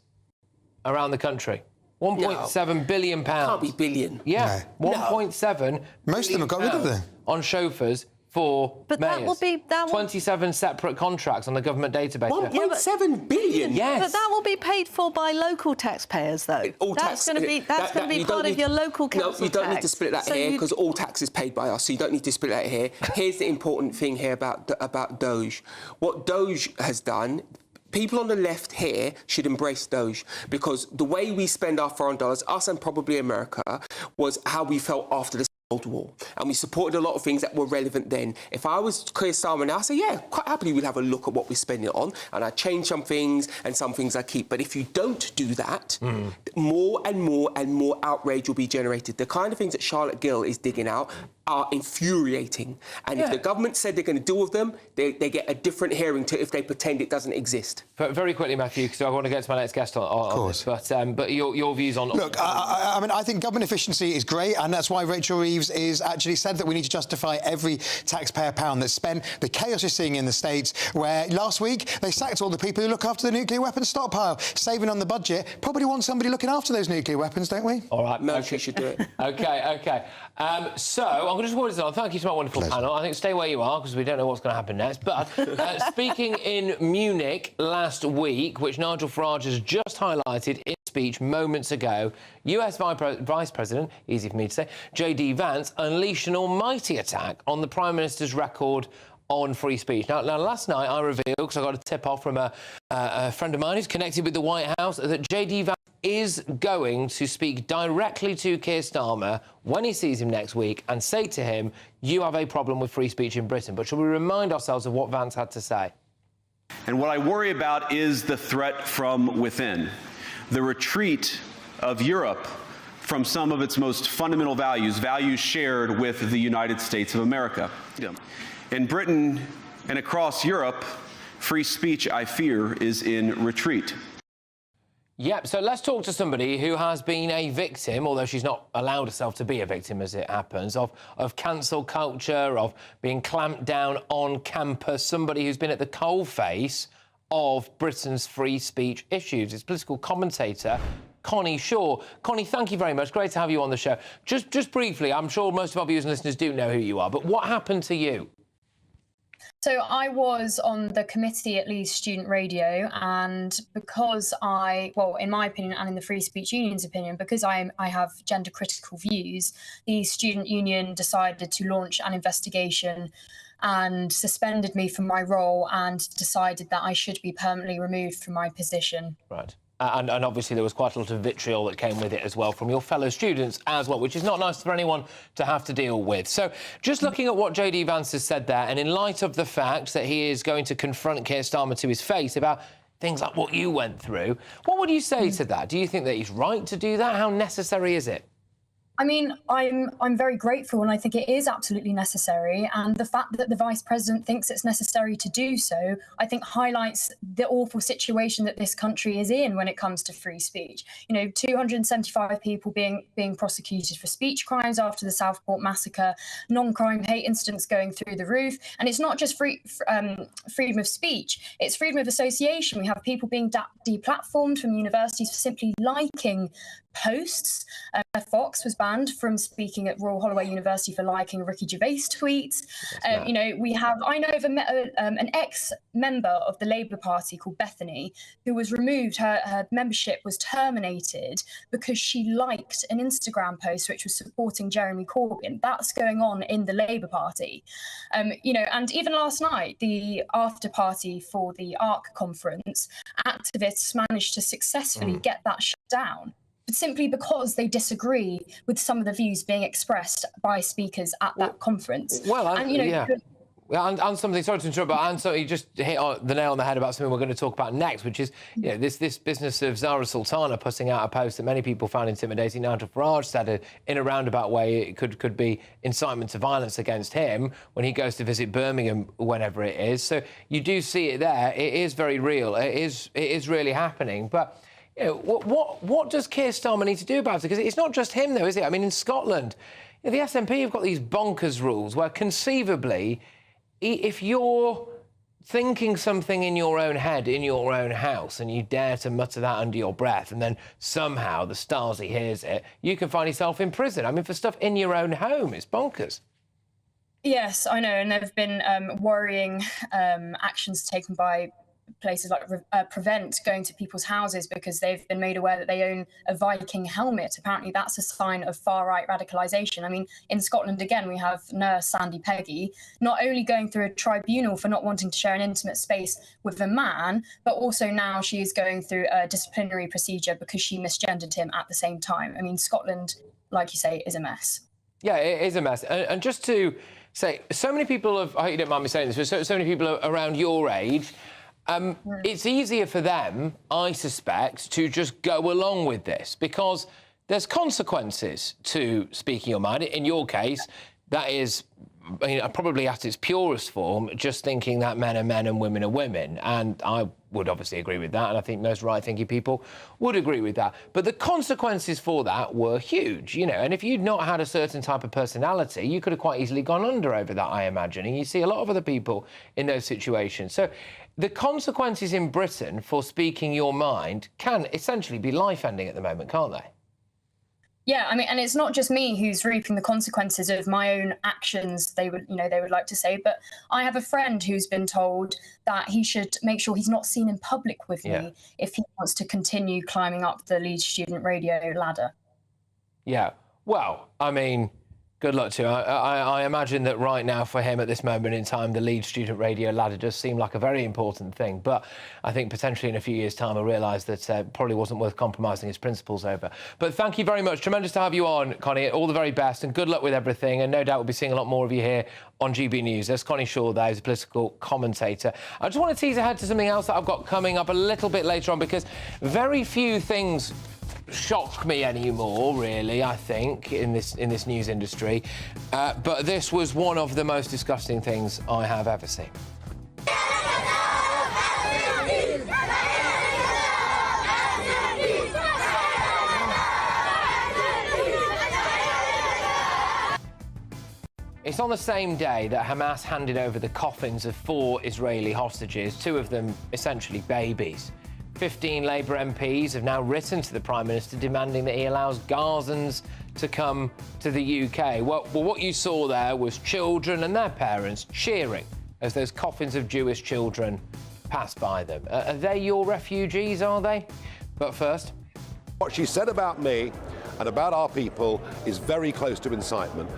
around the country. £1.7 billion. Can't be billion. Yeah, no. 1.7. Most of them have got rid of them. On chauffeurs for mayors. That will be 27 separate contracts on the government database. 1.7 billion. Yes. But that will be paid for by local taxpayers, though. That's going to be part of your local council tax. No, you don't need to split that here, because all tax is paid by us, so you don't need to split that here. Here's the important thing here about DOGE. What DOGE has done... People on the left here should embrace DOGE, because the way we spend our foreign dollars, us and probably America, was how we felt after the Cold War. And we supported a lot of things that were relevant then. If I was Keir Starmer now, I'd say, yeah, quite happily we'd have a look at what we're spending it on, and I'd change some things and some things I keep. But if you don't do that, more and more and more outrage will be generated. The kind of things that Charlotte Gill is digging out, are infuriating. And if the government said they're going to deal with them, they get a different hearing to if they pretend it doesn't exist. Very quickly, Matthew, because I want to get to my next guest on this. But your views on... Look, I mean, I think government efficiency is great, and that's why Rachel Reeves is actually said that we need to justify every taxpayer pound that's spent. The chaos you're seeing in the States, where last week they sacked all the people who look after the nuclear weapons stockpile, saving on the budget. Probably want somebody looking after those nuclear weapons, don't we? All right. Military should do it. OK. So, I'm going to just forward this on. Thank you to my wonderful panel. I think stay where you are, because we don't know what's going to happen next. But speaking in Munich last week, which Nigel Farage has just highlighted in speech moments ago, US Vice President, easy for me to say, J.D. Vance, unleashed an almighty attack on the Prime Minister's record on free speech. Now last night I revealed, because I got a tip-off from a friend of mine who's connected with the White House, that J.D. Vance is going to speak directly to Keir Starmer when he sees him next week and say to him, you have a problem with free speech in Britain. But shall we remind ourselves of what Vance had to say? And what I worry about is the threat from within, the retreat of Europe from some of its most fundamental values, values shared with the United States of America. In Britain and across Europe, free speech, I fear, is in retreat. Yep, so let's talk to somebody who has been a victim, although she's not allowed herself to be a victim as it happens, of cancel culture, of being clamped down on campus, somebody who's been at the coalface of Britain's free speech issues. It's political commentator Connie Shaw. Connie, thank you very much. Great to have you on the show. Just briefly, I'm sure most of our viewers and listeners do know who you are, but what happened to you? So I was on the committee at Leeds Student Radio, and because in my opinion and in the Free Speech Union's opinion, because I have gender critical views, the student union decided to launch an investigation and suspended me from my role and decided that I should be permanently removed from my position. Right. And obviously there was quite a lot of vitriol that came with it as well from your fellow students as well, which is not nice for anyone to have to deal with. So just looking at what J.D. Vance has said there, and in light of the fact that he is going to confront Keir Starmer to his face about things like what you went through, what would you say to that? Do you think that he's right to do that? How necessary is it? I mean, I'm very grateful, and I think it is absolutely necessary. And the fact that the Vice President thinks it's necessary to do so, I think highlights the awful situation that this country is in when it comes to free speech. You know, 275 people being prosecuted for speech crimes after the Southport massacre, non-crime hate incidents going through the roof. And it's not just freedom of speech, it's freedom of association. We have people being deplatformed from universities for simply liking posts. Fox was banned from speaking at Royal Holloway University for liking Ricky Gervais tweets. You know, I know of an ex-member of the Labour Party called Bethany, who was removed. Her membership was terminated because she liked an Instagram post which was supporting Jeremy Corbyn. That's going on in the Labour Party. You know, and even last night, the after party for the ARC conference, activists managed to successfully get that shut down, simply because they disagree with some of the views being expressed by speakers at that conference. Well, and, you know, yeah. And something, sorry to interrupt, but so you just hit the nail on the head about something we're going to talk about next, which is, you know, this business of Zara Sultana putting out a post that many people found intimidating. Nigel Farage said in a roundabout way it could be incitement to violence against him when he goes to visit Birmingham, whenever it is. So you do see it there. It is very real. It is really happening. But you know, what does Keir Starmer need to do about it? Because it's not just him, though, is it? I mean, in Scotland, you know, the SNP have got these bonkers rules where conceivably, if you're thinking something in your own head, in your own house, and you dare to mutter that under your breath, and then somehow the Stasi hears it, you can find yourself in prison. I mean, for stuff in your own home, it's bonkers. Yes, I know, and there have been worrying actions taken by places like Prevent going to people's houses because they've been made aware that they own a Viking helmet. Apparently that's a sign of far-right radicalisation. I mean, in Scotland, again, we have nurse Sandy Peggy not only going through a tribunal for not wanting to share an intimate space with a man, but also now she is going through a disciplinary procedure because she misgendered him at the same time. I mean, Scotland, like you say, is a mess. Yeah, it is a mess. And just to say, so many people have, I hope you don't mind me saying this, but so many people around your age, it's easier for them, I suspect, to just go along with this because there's consequences to speaking your mind. In your case, that is, probably at its purest form, just thinking that men are men and women are women. And I would obviously agree with that, and I think most right-thinking people would agree with that. But the consequences for that were huge, and if you'd not had a certain type of personality, you could have quite easily gone under over that, I imagine. And you see a lot of other people in those situations. So the consequences in Britain for speaking your mind can essentially be life-ending at the moment, can't they? Yeah, I mean, and it's not just me who's reaping the consequences of my own actions, they would like to say, but I have a friend who's been told that he should make sure he's not seen in public with me if he wants to continue climbing up the lead student radio ladder. Yeah, well, I mean, good luck to him. I imagine that right now for him at this moment in time, the lead student radio ladder does seem like a very important thing. But I think potentially in a few years' time, he'll realise that it probably wasn't worth compromising his principles over. But thank you very much. Tremendous to have you on, Connie. All the very best and good luck with everything. And no doubt we'll be seeing a lot more of you here on GB News. There's Connie Shaw there, who's a political commentator. I just want to tease ahead to something else that I've got coming up a little bit later on, because very few things shock me anymore, really, I think, in this news industry. But this was one of the most disgusting things I have ever seen. It's on the same day that Hamas handed over the coffins of 4 Israeli hostages, 2 of them essentially babies. 15 Labour MPs have now written to the Prime Minister demanding that he allows Gazans to come to the UK. Well, what you saw there was children and their parents cheering as those coffins of Jewish children pass by them. Are they your refugees, are they? But first... What she said about me and about our people is very close to incitement.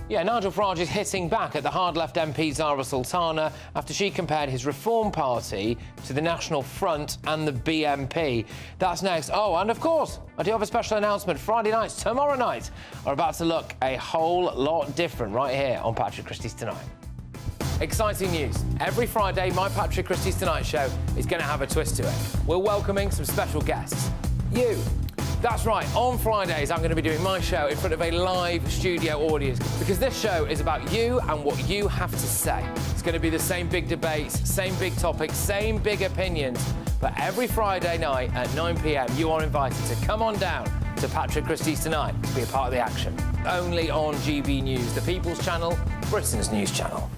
Yeah, Nigel Farage is hitting back at the hard-left MP Zara Sultana after she compared his Reform Party to the National Front and the BNP. That's next. Oh, and of course, I do have a special announcement. Friday nights, tomorrow night, are about to look a whole lot different right here on Patrick Christys Tonight. Exciting news. Every Friday, my Patrick Christys Tonight show is going to have a twist to it. We're welcoming some special guests. You. That's right, on Fridays I'm going to be doing my show in front of a live studio audience, because this show is about you and what you have to say. It's going to be the same big debates, same big topics, same big opinions, but every Friday night at 9 p.m. you are invited to come on down to Patrick Christys Tonight to be a part of the action. Only on GB News, the People's Channel, Britain's news channel.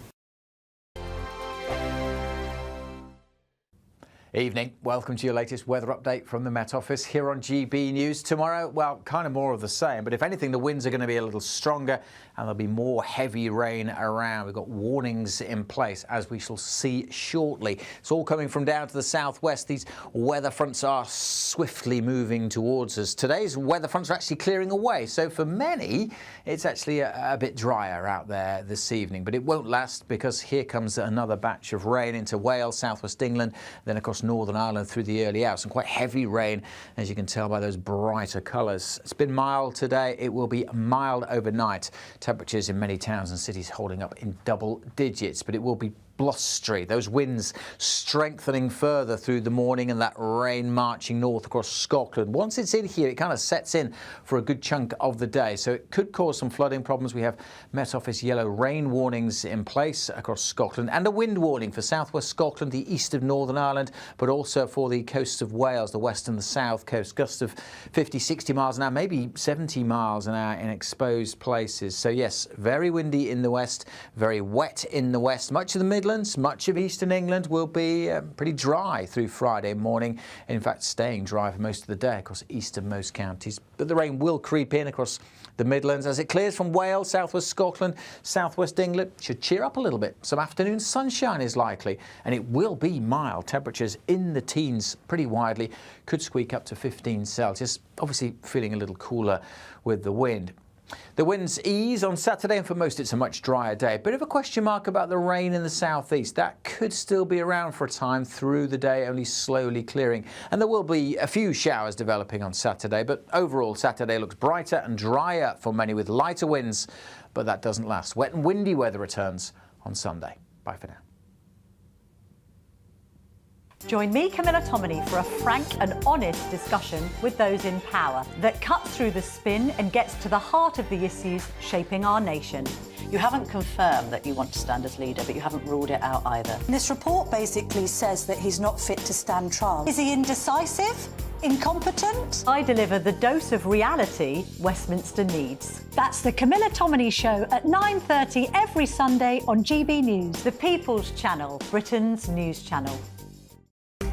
Evening. Welcome to your latest weather update from the Met Office here on GB News. Tomorrow, well, kind of more of the same, but if anything, the winds are going to be a little stronger and there'll be more heavy rain around. We've got warnings in place, as we shall see shortly. It's all coming from down to the southwest. These weather fronts are swiftly moving towards us. Today's weather fronts are actually clearing away, so for many, it's actually a bit drier out there this evening, but it won't last, because here comes another batch of rain into Wales, southwest England, then across Northern Ireland through the early hours. Some quite heavy rain, as you can tell by those brighter colours. It's been mild today. It will be mild overnight. Temperatures in many towns and cities holding up in double digits, but it will be blustery. Those winds strengthening further through the morning and that rain marching north across Scotland. Once it's in here, it kind of sets in for a good chunk of the day, so it could cause some flooding problems. We have Met Office yellow rain warnings in place across Scotland and a wind warning for southwest Scotland, the east of Northern Ireland, but also for the coasts of Wales, the west and the south coast. Gusts of 50, 60 miles an hour, maybe 70 miles an hour in exposed places. So yes, very windy in the west, very wet in the west. Much of the Midlands, much of eastern England will be pretty dry through Friday morning. In fact, staying dry for most of the day across easternmost counties. But the rain will creep in across the Midlands as it clears from Wales, southwest Scotland, southwest England. Should cheer up a little bit. Some afternoon sunshine is likely, and it will be mild. Temperatures in the teens pretty widely. Could squeak up to 15 Celsius. Obviously feeling a little cooler with the wind. The winds ease on Saturday, and for most it's a much drier day. Bit of a question mark about the rain in the southeast. That could still be around for a time through the day, only slowly clearing. And there will be a few showers developing on Saturday, but overall Saturday looks brighter and drier for many with lighter winds, but that doesn't last. Wet and windy weather returns on Sunday. Bye for now. Join me, Camilla Tominey, for a frank and honest discussion with those in power that cuts through the spin and gets to the heart of the issues shaping our nation. You haven't confirmed that you want to stand as leader, but you haven't ruled it out either. This report basically says that he's not fit to stand trial. Is he indecisive? Incompetent? I deliver the dose of reality Westminster needs. That's the Camilla Tominey Show at 9:30 every Sunday on GB News, the People's Channel, Britain's news channel.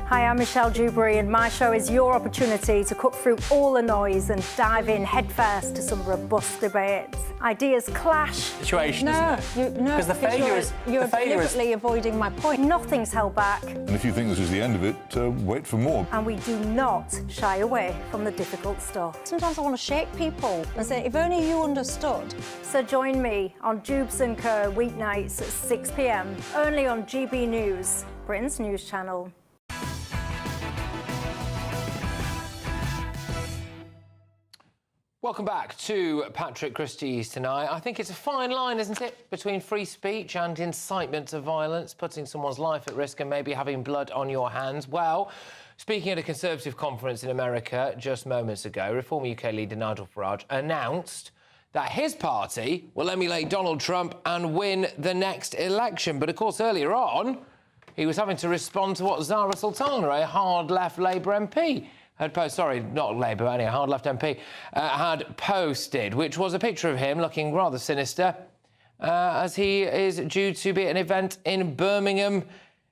Hi, I'm Michelle Dewberry, and my show is your opportunity to cut through all the noise and dive in headfirst to some robust debates. Ideas clash. Situation, isn't it? Because the failure is... You're the failure deliberately avoiding my point. Nothing's held back. And if you think this is the end of it, wait for more. And we do not shy away from the difficult stuff. Sometimes I want to shake people and say, if only you understood. So join me on Jubes and Co weeknights at 6 p.m, only on GB News, Britain's news channel. Welcome back to Patrick Christys tonight. I think it's a fine line, isn't it, between free speech and incitement to violence, putting someone's life at risk and maybe having blood on your hands. Well, speaking at a Conservative conference in America just moments ago, Reform UK leader Nigel Farage announced that his party will emulate Donald Trump and win the next election. But, of course, earlier on, he was having to respond to what Zara Sultana, a hard-left Labour MP, had posted, sorry, not Labour, only a hard-left MP, had posted, which was a picture of him looking rather sinister, as he is due to be at an event in Birmingham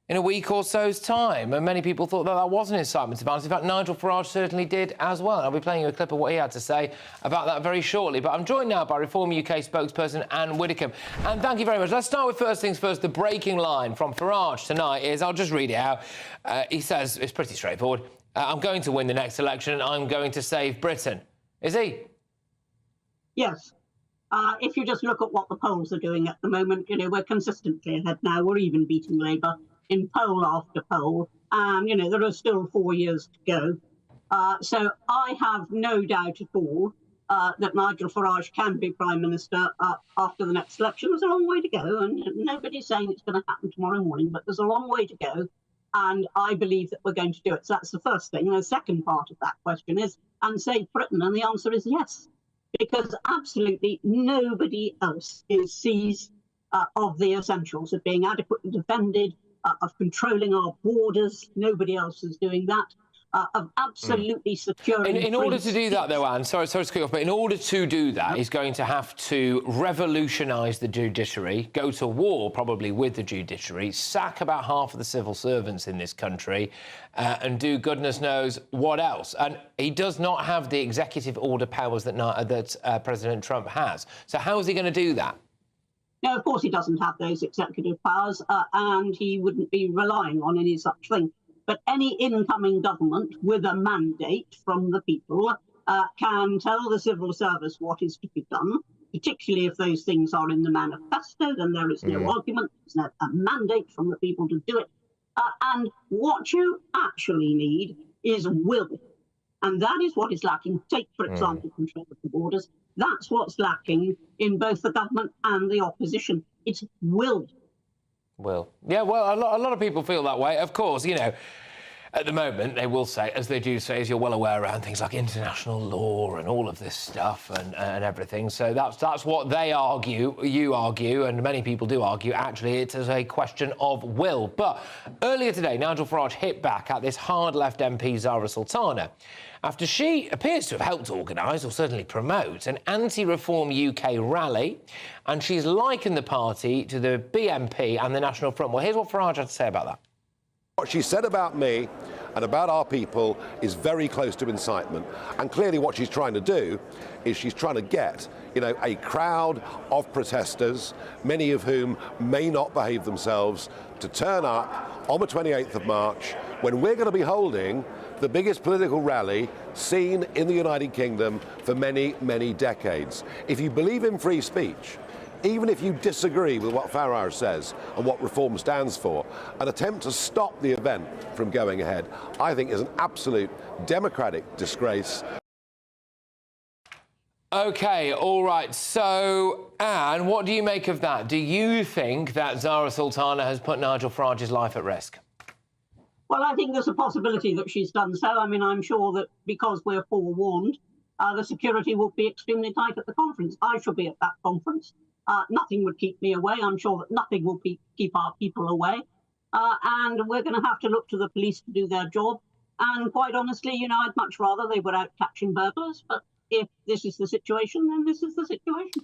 in a week or so's time. And many people thought that that was an incitement to violence. In fact, Nigel Farage certainly did as well. And I'll be playing you a clip of what he had to say about that very shortly. But I'm joined now by Reform UK spokesperson Anne Widdecombe. And thank you very much. Let's start with first things first. The breaking line from Farage tonight is, I'll just read it out. He says, it's pretty straightforward, I'm going to win the next election and I'm going to save Britain. Is he? Yes. If you just look at what the polls are doing at the moment, you know, we're consistently ahead now. We're even beating Labour in poll after poll. You know, there are still 4 years to go. So I have no doubt at all that Nigel Farage can be Prime Minister after the next election. There's a long way to go, and nobody's saying it's going to happen tomorrow morning, but there's a long way to go. And I believe that we're going to do it. So that's the first thing. And the second part of that question is, and save Britain? And the answer is yes, because absolutely nobody else is seized of the essentials of being adequately defended, of controlling our borders. Nobody else is doing that. Of absolutely securing... In order to do that, though, Anne, sorry to cut you off, but in order to do that, he's going to have to revolutionise the judiciary, go to war probably with the judiciary, sack about half of the civil servants in this country, and do goodness knows what else. And he does not have the executive order powers that President Trump has. So how is he going to do that? No, of course he doesn't have those executive powers, and he wouldn't be relying on any such thing. But any incoming government with a mandate from the people can tell the civil service what is to be done, particularly if those things are in the manifesto, then there is no argument. There's a mandate from the people to do it. And what you actually need is will. And that is what is lacking. Take, for example, control of the borders. That's what's lacking in both the government and the opposition. It's will. Will. Yeah, well, a lot of people feel that way. Of course, you know, at the moment, they will say, as they do say, as you're well aware, around things like international law and all of this stuff and everything. So that's what they argue, you argue, and many people do argue. Actually, it is a question of will. But earlier today, Nigel Farage hit back at this hard-left MP, Zara Sultana, after she appears to have helped organise, or certainly promote, an anti-Reform UK rally, and she's likened the party to the BNP and the National Front. Well, here's what Farage had to say about that. What she said about me and about our people is very close to incitement. And clearly what she's trying to do is she's trying to get, you know, a crowd of protesters, many of whom may not behave themselves, to turn up on the 28th of March, when we're going to be holding the biggest political rally seen in the United Kingdom for many, many decades. If you believe in free speech, even if you disagree with what Farage says and what Reform stands for, an attempt to stop the event from going ahead, I think is an absolute democratic disgrace. OK, all right. So, Anne, what do you make of that? Do you think that Zara Sultana has put Nigel Farage's life at risk? Well, I think there's a possibility that she's done so. I mean, I'm sure that because we're forewarned, the security will be extremely tight at the conference. I shall be at that conference. Nothing would keep me away. I'm sure that nothing will keep our people away. And we're going to have to look to the police to do their job. And quite honestly, you know, I'd much rather they were out catching burglars. But if this is the situation, then this is the situation.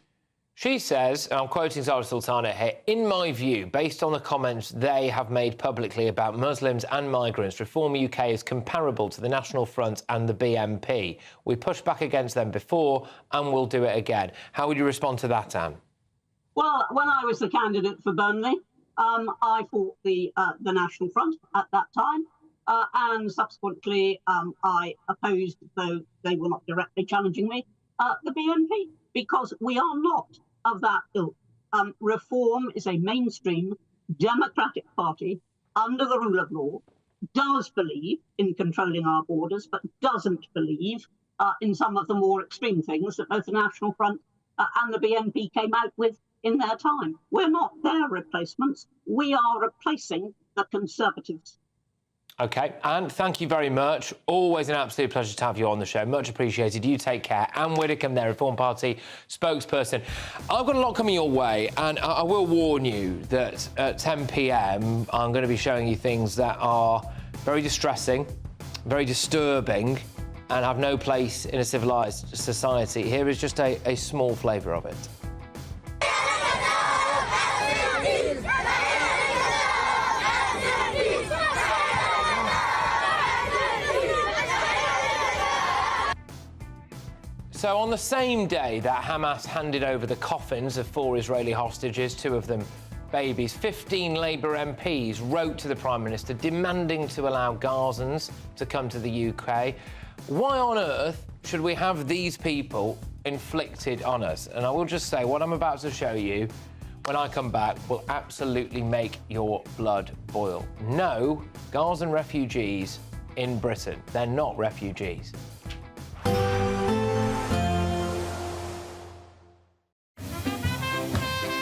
She says, and I'm quoting Zara Sultana here, in my view, based on the comments they have made publicly about Muslims and migrants, Reform UK is comparable to the National Front and the BNP. We pushed back against them before and we'll do it again. How would you respond to that, Anne? Well, when I was the candidate for Burnley, I fought the National Front at that time. And subsequently, I opposed, though they were not directly challenging me, the BNP, because we are not of that ilk. Reform is a mainstream democratic party under the rule of law, does believe in controlling our borders, but doesn't believe in some of the more extreme things that both the National Front and the BNP came out with in their time. We're not their replacements. We are replacing the Conservatives. OK, Anne, thank you very much. Always an absolute pleasure to have you on the show. Much appreciated. You take care. Anne Widdecombe there, Reform Party spokesperson. I've got a lot coming your way, and I will warn you that at 10 p.m. I'm going to be showing you things that are very distressing, very disturbing, and have no place in a civilised society. Here is just a small flavour of it. So on the same day that Hamas handed over the coffins of 4 Israeli hostages, 2 of them babies, 15 Labour MPs wrote to the Prime Minister demanding to allow Gazans to come to the UK. Why on earth should we have these people inflicted on us? And I will just say, what I'm about to show you when I come back will absolutely make your blood boil. No Gazan refugees in Britain. They're not refugees.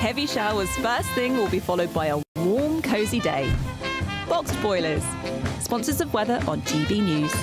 Heavy showers first thing will be followed by a warm, cosy day. Boxed boilers, sponsors of weather on GB News.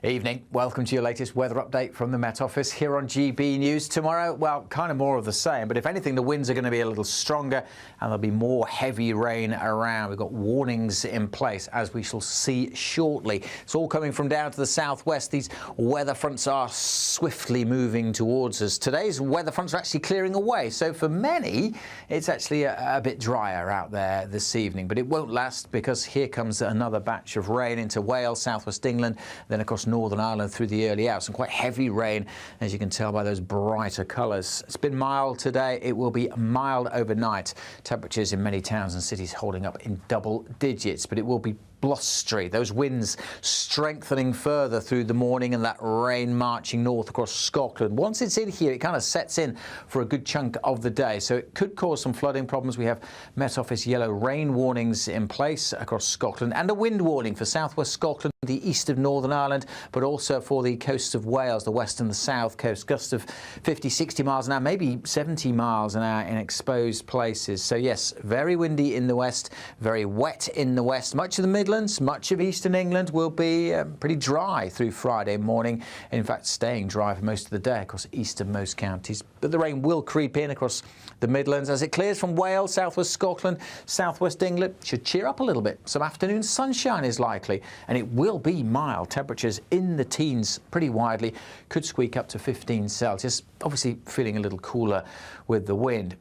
Evening. Welcome to your latest weather update from the Met Office here on GB News. Tomorrow, well, kind of more of the same, but if anything, the winds are going to be a little stronger and there'll be more heavy rain around. We've got warnings in place, as we shall see shortly. It's all coming from down to the southwest. These weather fronts are swiftly moving towards us. Today's weather fronts are actually clearing away, so for many, it's actually a bit drier out there this evening, but it won't last because here comes another batch of rain into Wales, southwest England, then across Northern Ireland through the early hours. Some quite heavy rain, as you can tell by those brighter colours. It's been mild today. It will be mild overnight. Temperatures in many towns and cities holding up in double digits, but it will be blustery. Those winds strengthening further through the morning and that rain marching north across Scotland. Once it's in here, it kind of sets in for a good chunk of the day, so it could cause some flooding problems. We have Met Office yellow rain warnings in place across Scotland and a wind warning for southwest Scotland, the east of Northern Ireland, but also for the coasts of Wales, the west and the south coast. Gusts of 50, 60 miles an hour, maybe 70 miles an hour in exposed places. So yes, very windy in the west, very wet in the west. Much of the Midlands, much of eastern England will be pretty dry through Friday morning. In fact, staying dry for most of the day across easternmost counties. But the rain will creep in across the Midlands as it clears from Wales, southwest Scotland, southwest England. Should cheer up a little bit. Some afternoon sunshine is likely, and it will be mild. Temperatures in the teens pretty widely. Could squeak up to 15 Celsius. Obviously feeling a little cooler with the wind.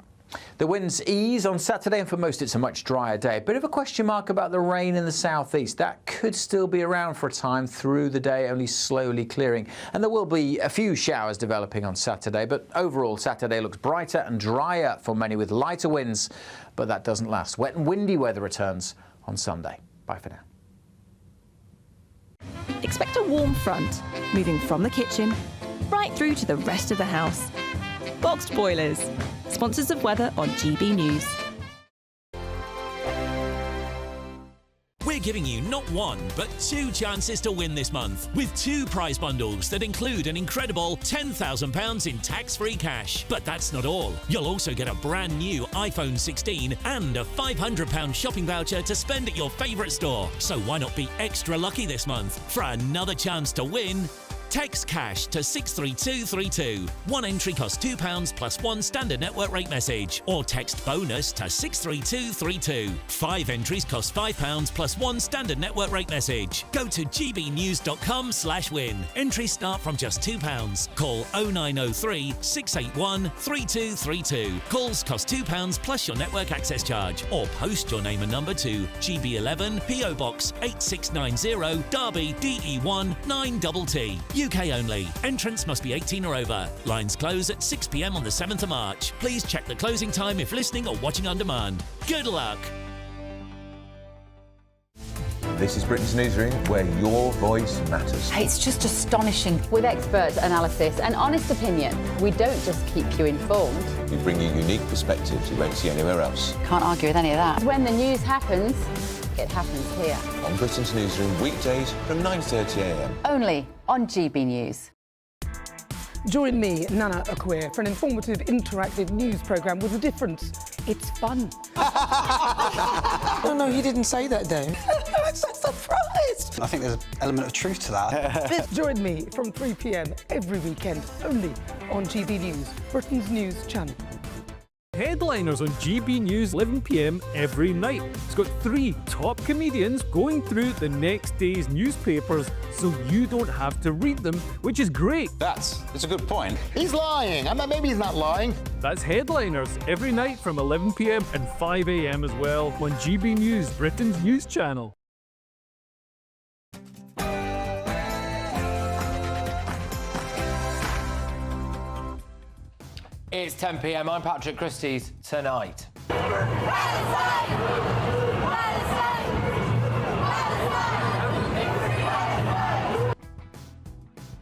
The winds ease on Saturday, and for most it's a much drier day. Bit of a question mark about the rain in the southeast. That could still be around for a time through the day, only slowly clearing. And there will be a few showers developing on Saturday, but overall Saturday looks brighter and drier for many with lighter winds, but that doesn't last. Wet and windy weather returns on Sunday. Bye for now. Expect a warm front, moving from the kitchen right through to the rest of the house. Boxed boilers, sponsors of weather on GB News. We're giving you not one, but 2 chances to win this month, with 2 prize bundles that include an incredible £10,000 in tax-free cash. But that's not all. You'll also get a brand new iPhone 16 and a £500 shopping voucher to spend at your favourite store. So why not be extra lucky this month? For another chance to win, text cash to 63232. One entry costs £2 plus 1 standard network rate message. Or text bonus to 63232. 5 entries cost £5 plus 1 standard network rate message. Go to gbnews.com/win. Entries start from just £2. Call 0903 681 3232. Calls cost £2 plus your network access charge. Or post your name and number to GB11 PO Box 8690 Derby DE1 9TT. UK only. Entrance must be 18 or over. Lines close at 6 p.m. on the 7th of March. Please check the closing time if listening or watching on demand. Good luck. This is Britain's Newsroom, where your voice matters. It's just astonishing. With expert analysis and honest opinion, we don't just keep you informed. We bring you unique perspectives you won't see anywhere else. Can't argue with any of that. When the news happens, it happens here. On Britain's Newsroom, weekdays from 9:30 a.m. Only on GB News. Join me, Nana Akwe, for an informative, interactive news programme with a difference. It's fun. No, he didn't say that, though. I'm so surprised. I think there's an element of truth to that. Join me from 3 p.m. every weekend, only on GB News, Britain's news channel. Headliners on GB News 11 p.m. every night. It's got 3 top comedians going through the next day's newspapers so you don't have to read them, which is great. That's a good point. He's lying. I mean, maybe he's not lying. That's Headliners every night from 11 p.m. and 5 a.m. as well on GB News, Britain's news channel. It's 10 p.m. I'm Patrick Christys. Tonight.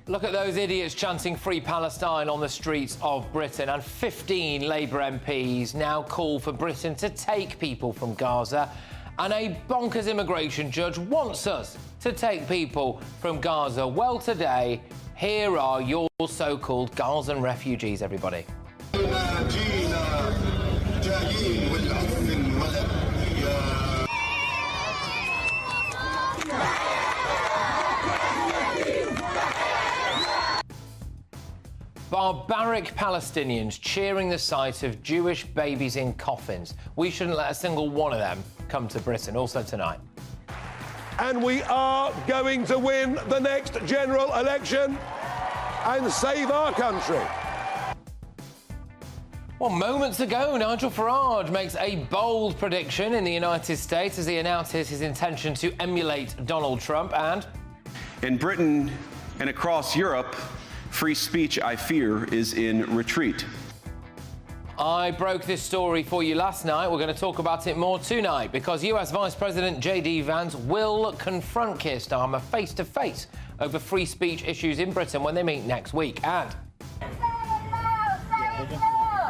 Look at those idiots chanting Free Palestine on the streets of Britain, and 15 Labour MPs now call for Britain to take people from Gaza, and a bonkers immigration judge wants us to take people from Gaza. Well, today, here are your so-called Gazan refugees, everybody. Barbaric Palestinians cheering the sight of Jewish babies in coffins. We shouldn't let a single one of them come to Britain. Also tonight. And we are going to win the next general election and save our country. Well, moments ago, Nigel Farage makes a bold prediction in the United States as he announces his intention to emulate Donald Trump. And in Britain and across Europe, free speech, I fear, is in retreat. I broke this story for you last night. We're going to talk about it more tonight because US Vice President J.D. Vance will confront Keir Starmer face-to-face over free speech issues in Britain when they meet next week. And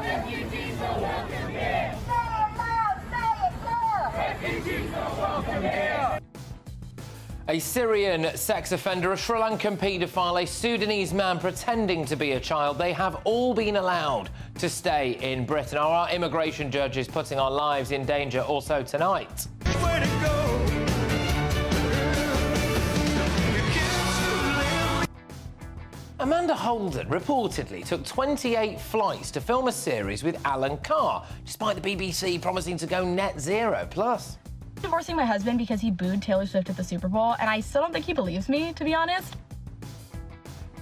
Refugees are welcome here. Say it loud, say it loud. Refugees are welcome here. a Syrian sex offender, a Sri Lankan paedophile, a Sudanese man pretending to be a child. They have all been allowed to stay in Britain. Our immigration judge is putting our lives in danger also tonight. Way to go. Amanda Holden reportedly took 28 flights to film a series with Alan Carr, despite the BBC promising to go net zero. Plus, divorcing my husband because he booed Taylor Swift at the Super Bowl, and I still don't think he believes me, to be honest.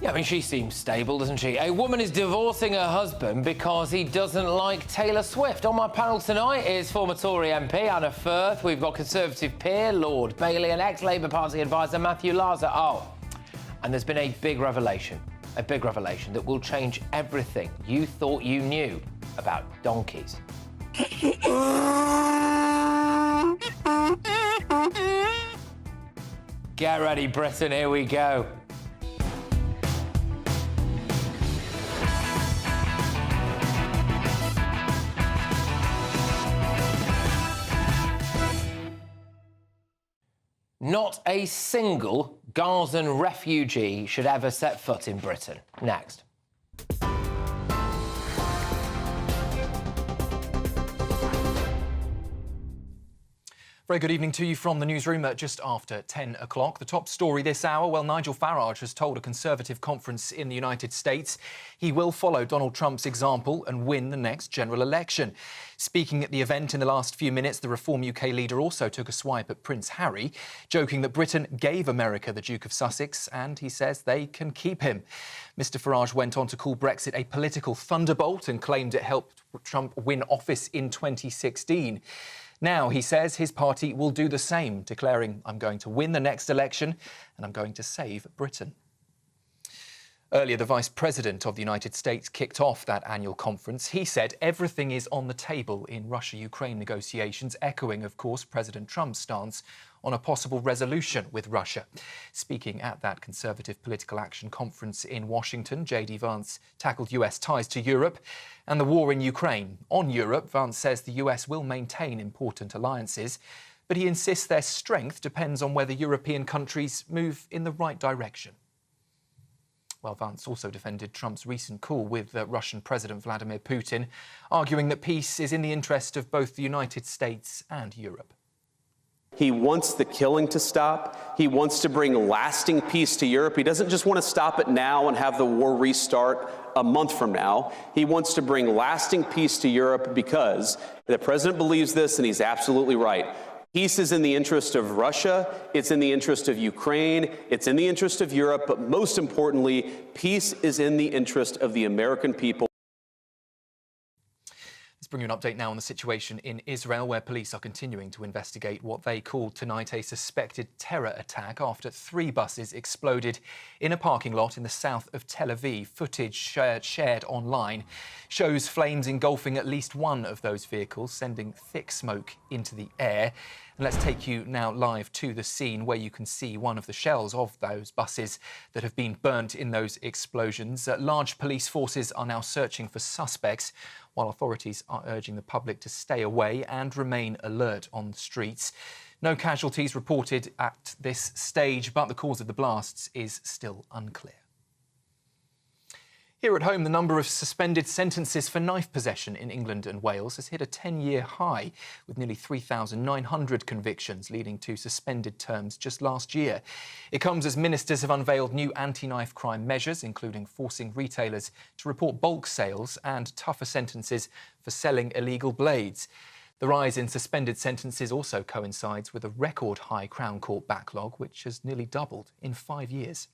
yeah, I mean, she seems stable, doesn't she? A woman is divorcing her husband because he doesn't like Taylor Swift. On my panel tonight is former Tory MP Anna Firth. We've got Conservative peer Lord Bailey and ex-Labour Party advisor Matthew Larser. Oh, and there's been a big revelation that will change everything you thought you knew about donkeys. Get ready, Britain, here we go. Not a single Gazan refugee should ever set foot in Britain. Next. Very good evening to you from the newsroom at just after 10 o'clock. The top story this hour, well, Nigel Farage has told a Conservative conference in the United States he will follow Donald Trump's example and win the next general election. Speaking at the event in the last few minutes, the Reform UK leader also took a swipe at Prince Harry, joking that Britain gave America the Duke of Sussex and he says they can keep him. Mr Farage went on to call Brexit a political thunderbolt and claimed it helped Trump win office in 2016. Now, he says his party will do the same, declaring, "I'm going to win the next election and I'm going to save Britain." Earlier, the Vice President of the United States kicked off that annual conference. He said everything is on the table in Russia-Ukraine negotiations, echoing, of course, President Trump's stance on a possible resolution with Russia. Speaking at that Conservative Political Action Conference in Washington, J.D. Vance tackled US ties to Europe and the war in Ukraine. On Europe, Vance says the US will maintain important alliances, but he insists their strength depends on whether European countries move in the right direction. Well, Vance also defended Trump's recent call with Russian President Vladimir Putin, arguing that peace is in the interest of both the United States and Europe. He wants the killing to stop. He wants to bring lasting peace to Europe. He doesn't just want to stop it now and have the war restart a month from now. He wants to bring lasting peace to Europe because the president believes this, and he's absolutely right. Peace is in the interest of Russia, it's in the interest of Ukraine, it's in the interest of Europe, but most importantly, peace is in the interest of the American people. Let's bring you an update now on the situation in Israel, where police are continuing to investigate what they called tonight a suspected terror attack after 3 buses exploded in a parking lot in the south of Tel Aviv. Footage shared online shows flames engulfing at least one of those vehicles, sending thick smoke into the air. And let's take you now live to the scene where you can see one of the shells of those buses that have been burnt in those explosions. Large police forces are now searching for suspects, while authorities are urging the public to stay away and remain alert on the streets. No casualties reported at this stage, but the cause of the blasts is still unclear. Here at home, the number of suspended sentences for knife possession in England and Wales has hit a 10-year high, with nearly 3,900 convictions leading to suspended terms just last year. It comes as ministers have unveiled new anti-knife crime measures, including forcing retailers to report bulk sales and tougher sentences for selling illegal blades. The rise in suspended sentences also coincides with a record high Crown Court backlog, which has nearly doubled in 5 years.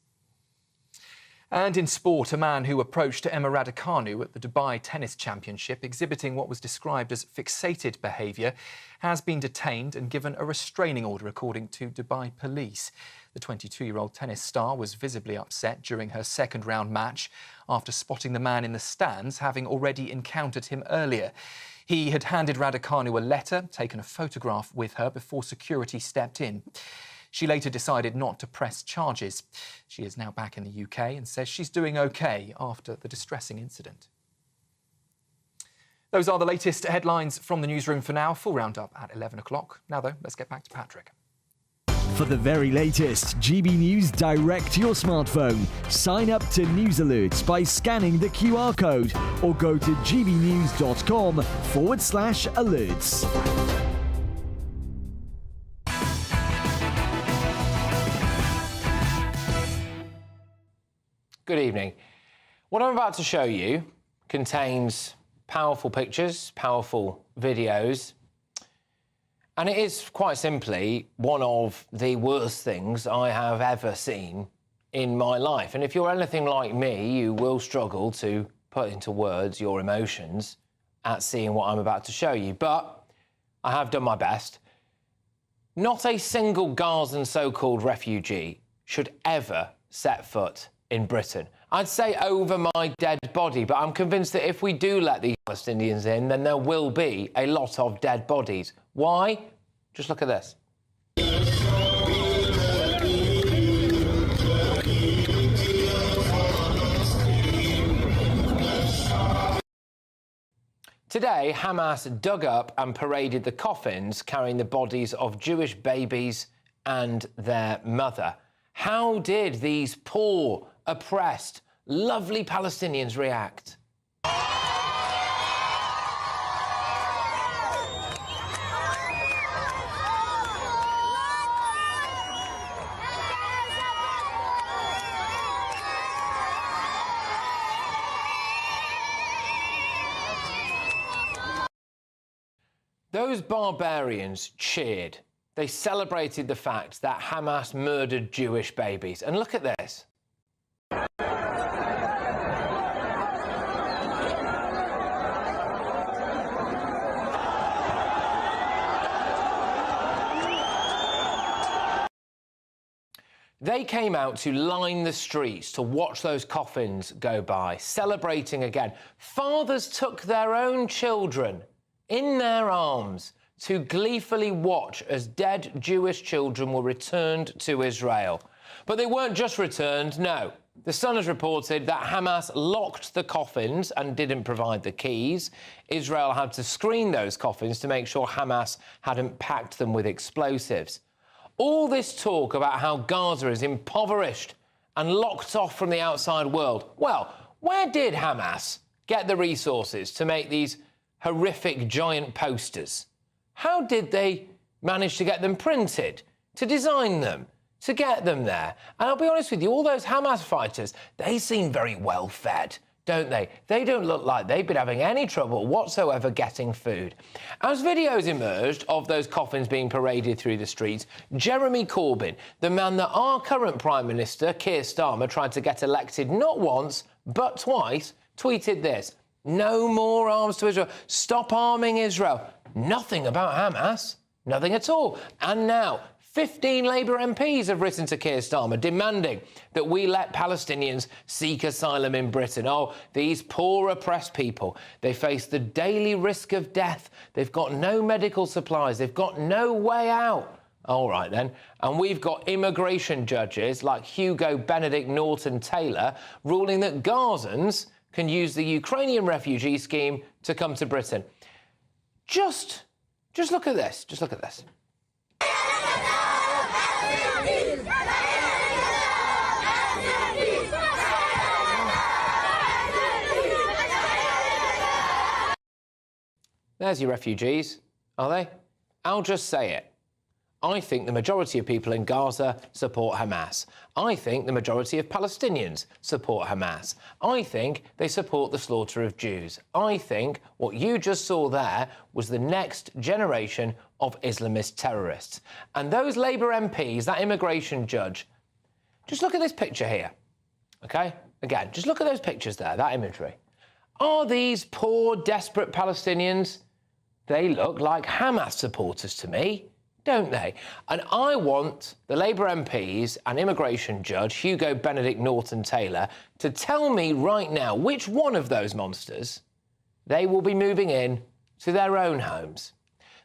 And in sport, a man who approached Emma Raducanu at the Dubai Tennis Championship exhibiting what was described as fixated behaviour has been detained and given a restraining order, according to Dubai police. The 22-year-old tennis star was visibly upset during her second-round match after spotting the man in the stands, having already encountered him earlier. He had handed Raducanu a letter, taken a photograph with her before security stepped in. She later decided not to press charges. She is now back in the UK and says she's doing OK after the distressing incident. Those are the latest headlines from the newsroom for now. Full roundup at 11 o'clock. Now, though, let's get back to Patrick. For the very latest GB News direct to your smartphone, sign up to News Alerts by scanning the QR code or go to gbnews.com/alerts. Good evening. What I'm about to show you contains powerful pictures, powerful videos, and it is quite simply one of the worst things I have ever seen in my life. And if you're anything like me, you will struggle to put into words your emotions at seeing what I'm about to show you. But I have done my best. Not a single Gazan so-called refugee should ever set foot in Britain. I'd say over my dead body, but I'm convinced that if we do let the Palestinians in, then there will be a lot of dead bodies. Why? Just look at this. Today, Hamas dug up and paraded the coffins carrying the bodies of Jewish babies and their mother. How did these poor, oppressed, lovely Palestinians react? Those barbarians cheered. They celebrated the fact that Hamas murdered Jewish babies. And look at this. They came out to line the streets to watch those coffins go by, celebrating again. Fathers took their own children in their arms to gleefully watch as dead Jewish children were returned to Israel. But they weren't just returned, no. The Sun has reported that Hamas locked the coffins and didn't provide the keys. Israel had to screen those coffins to make sure Hamas hadn't packed them with explosives. All this talk about how Gaza is impoverished and locked off from the outside world. Well, where did Hamas get the resources to make these horrific giant posters? How did they manage to get them printed, to design them, to get them there? And I'll be honest with you, all those Hamas fighters, they seem very well fed, don't they? They don't look like they've been having any trouble whatsoever getting food. As videos emerged of those coffins being paraded through the streets, Jeremy Corbyn, the man that our current Prime Minister, Keir Starmer, tried to get elected not once, but twice, tweeted this: "No more arms to Israel. Stop arming Israel." Nothing about Hamas. Nothing at all. And now, 15 Labour MPs have written to Keir Starmer demanding that we let Palestinians seek asylum in Britain. Oh, these poor oppressed people, they face the daily risk of death. They've got no medical supplies. They've got no way out. All right, then. And we've got immigration judges like Hugo Benedict Norton-Taylor ruling that Gazans can use the Ukrainian refugee scheme to come to Britain. Just look at this. Just look at this. There's your refugees, are they? I'll just say it. I think the majority of people in Gaza support Hamas. I think the majority of Palestinians support Hamas. I think they support the slaughter of Jews. I think what you just saw there was the next generation of Islamist terrorists. And those Labour MPs, that immigration judge, just look at this picture here, OK? Again, just look at those pictures there, that imagery. Are these poor, desperate Palestinians? They look like Hamas supporters to me, don't they? And I want the Labour MPs and immigration judge, Hugo Benedict Norton-Taylor, to tell me right now which one of those monsters they will be moving in to their own homes.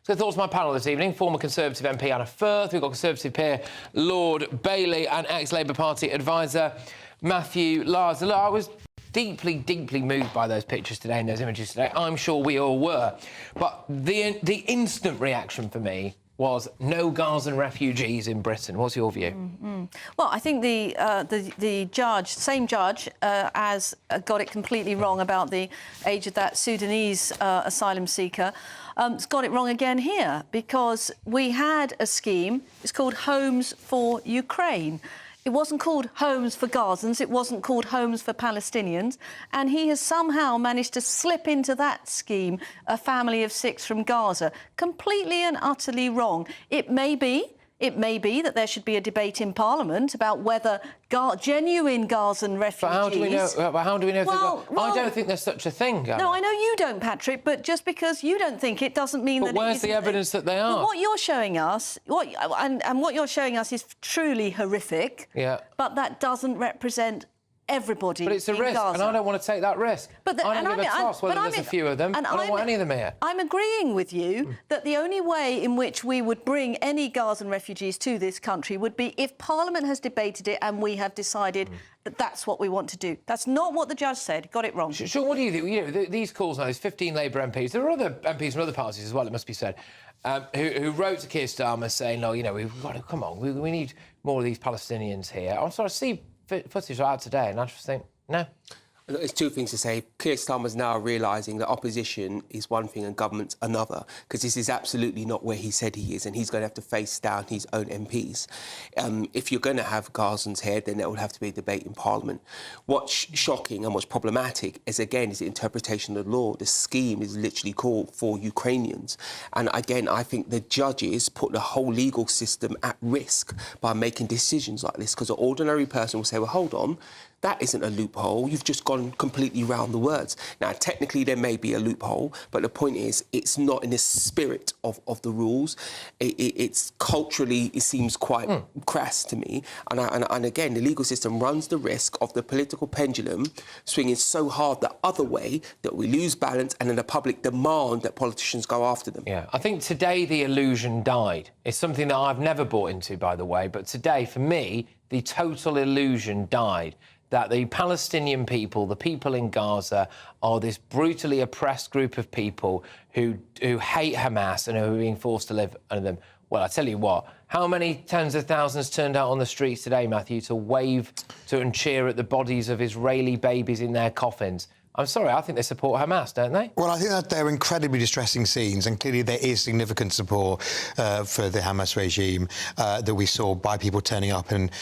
So thoughts on my panel this evening: former Conservative MP Anna Firth, we've got Conservative peer Lord Bailey, and ex-Labour Party advisor Matthew Lars. Look, I was deeply moved by those pictures today and those images today. I'm sure we all were. But the instant reaction for me was no Gazan refugees in Britain. What's your view? Well, I think the judge, same judge, has got it completely wrong about the age of that Sudanese asylum seeker. Has got it wrong again here, because we had a scheme. It's called Homes for Ukraine. It wasn't called Homes for Gazans, it wasn't called Homes for Palestinians, and he has somehow managed to slip into that scheme a family of 6 from Gaza. Completely and utterly wrong. It may be that there should be a debate in Parliament about whether genuine Gazan refugees... But how do we know? Well, I don't think there's such a thing, Gavin. No, I know you don't, Patrick, but just because you don't think it doesn't mean that... But where's the evidence that they are? Well, what you're showing us, what you're showing us is truly horrific. Yeah. But that doesn't represent everybody. But it's a in risk, Gaza. and I don't want to take that risk. But I don't give a toss whether there's a few of them. I don't want any of them here. I'm agreeing with you that the only way in which we would bring any Gazan refugees to this country would be if Parliament has debated it and we have decided that that's what we want to do. That's not what the judge said. Got it wrong. Sure, what do you think? You know, these calls now, there's 15 Labour MPs. There are other MPs from other parties as well, it must be said, who wrote to Keir Starmer saying, no, you know, we've got to, come on, we need more of these Palestinians here. I'm sorry, I see footage out today, and I just think, no. There's two things to say. Keir Starmer's now realising that opposition is one thing and government's another, because this is absolutely not where he said he is, and he's going to have to face down his own MPs. If you're going to have Gazans here, then there will have to be a debate in Parliament. What's shocking and what's problematic is, again, is the interpretation of the law. The scheme is literally called for Ukrainians. And again, I think the judges put the whole legal system at risk by making decisions like this, because an ordinary person will say, well, hold on, that isn't a loophole. You've just gone completely round the words. Now, technically, there may be a loophole, but the point is, it's not in the spirit of the rules. It's culturally, it seems quite crass to me. And again, the legal system runs the risk of the political pendulum swinging so hard the other way that we lose balance, and then the public demand that politicians go after them. Yeah, I think today the illusion died. It's something that I've never bought into, by the way, but today, for me, the total illusion died. That the Palestinian people, the people in Gaza, are this brutally oppressed group of people who hate Hamas and who are being forced to live under them. Well, I tell you what, how many tens of thousands turned out on the streets today, Matthew, to wave to and cheer at the bodies of Israeli babies in their coffins? I'm sorry, I think they support Hamas, don't they? Well, I think that they're incredibly distressing scenes, and clearly there is significant support for the Hamas regime that we saw by people turning up and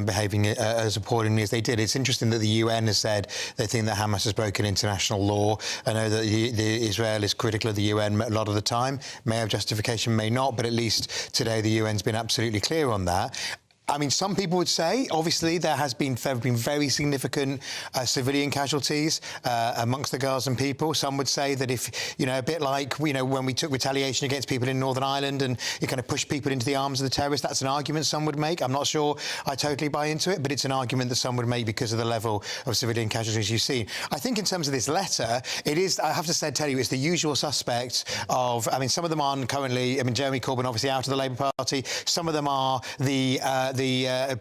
behaving as appallingly as they did. It's interesting that the UN has said they think that Hamas has broken international law. I know that Israel is critical of the UN a lot of the time. May have justification, may not, but at least today the UN's been absolutely clear on that. I mean, some people would say, obviously, there have been very significant civilian casualties amongst the Gazan people. Some would say that if, you know, a bit like, you know, when we took retaliation against people in Northern Ireland and you kind of push people into the arms of the terrorists, that's an argument some would make. I'm not sure I totally buy into it, but it's an argument that some would make because of the level of civilian casualties you've seen. I think in terms of this letter, it is, I have to tell you, it's the usual suspects of, I mean, some of them aren't currently, I mean, Jeremy Corbyn obviously out of the Labour Party. Some of them are the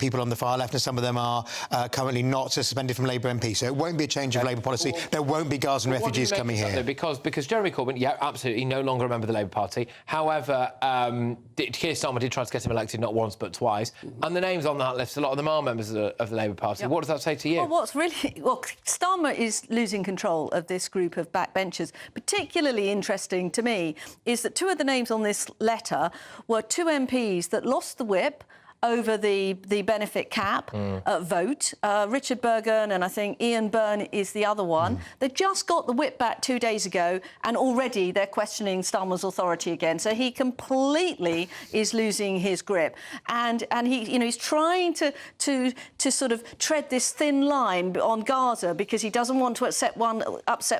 people on the far left, and some of them are currently not suspended from Labour MP. So it won't be a change of Labour policy. There won't be Gazan refugees coming here. Because Jeremy Corbyn, yeah, absolutely, no longer a member of the Labour Party. However, Keir Starmer did try to get him elected not once but twice. And the names on that list, a lot of them are members of the Labour Party. Yep. What does that say to you? Well, Starmer is losing control of this group of backbenchers. Particularly interesting to me is that two of the names on this letter were two MPs that lost the whip over the benefit cap vote. Richard Bergen and I think Ian Byrne is the other one. They just got the whip back 2 days ago, and already they're questioning Starmer's authority again. So he completely is losing his grip, and he, you know, he's trying to sort of tread this thin line on Gaza because he doesn't want to upset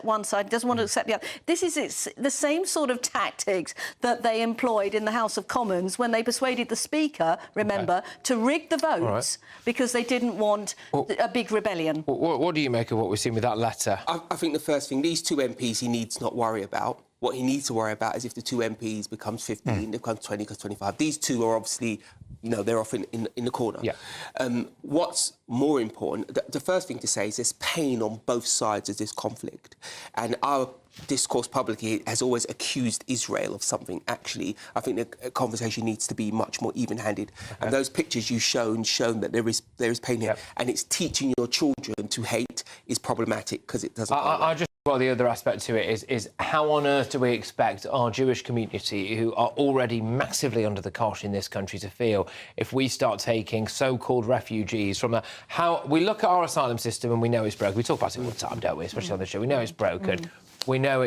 one side, he doesn't want to accept the other. This is the same sort of tactics that they employed in the House of Commons when they persuaded the Speaker, remember, to rig the votes because they didn't want a big rebellion. What do you make of what we've seen with that letter? I think the first thing, these two MPs he needs not worry about. What he needs to worry about is if the two MPs becomes 15, becomes 20, becomes 25. These two are obviously, you know, they're off in the corner. Yeah. What's more important, the first thing to say is there's pain on both sides of this conflict. And our discourse publicly has always accused Israel of something. Actually, I think the conversation needs to be much more even-handed. And those pictures you've shown that there is pain here. And it's teaching your children to hate is problematic because it doesn't. Well, the other aspect to it is how on earth do we expect our Jewish community, who are already massively under the cosh in this country, to feel if we start taking so-called refugees from how we look at our asylum system and we know it's broken. We talk about it all the time, don't we? Especially on the show. We know it's broken. We know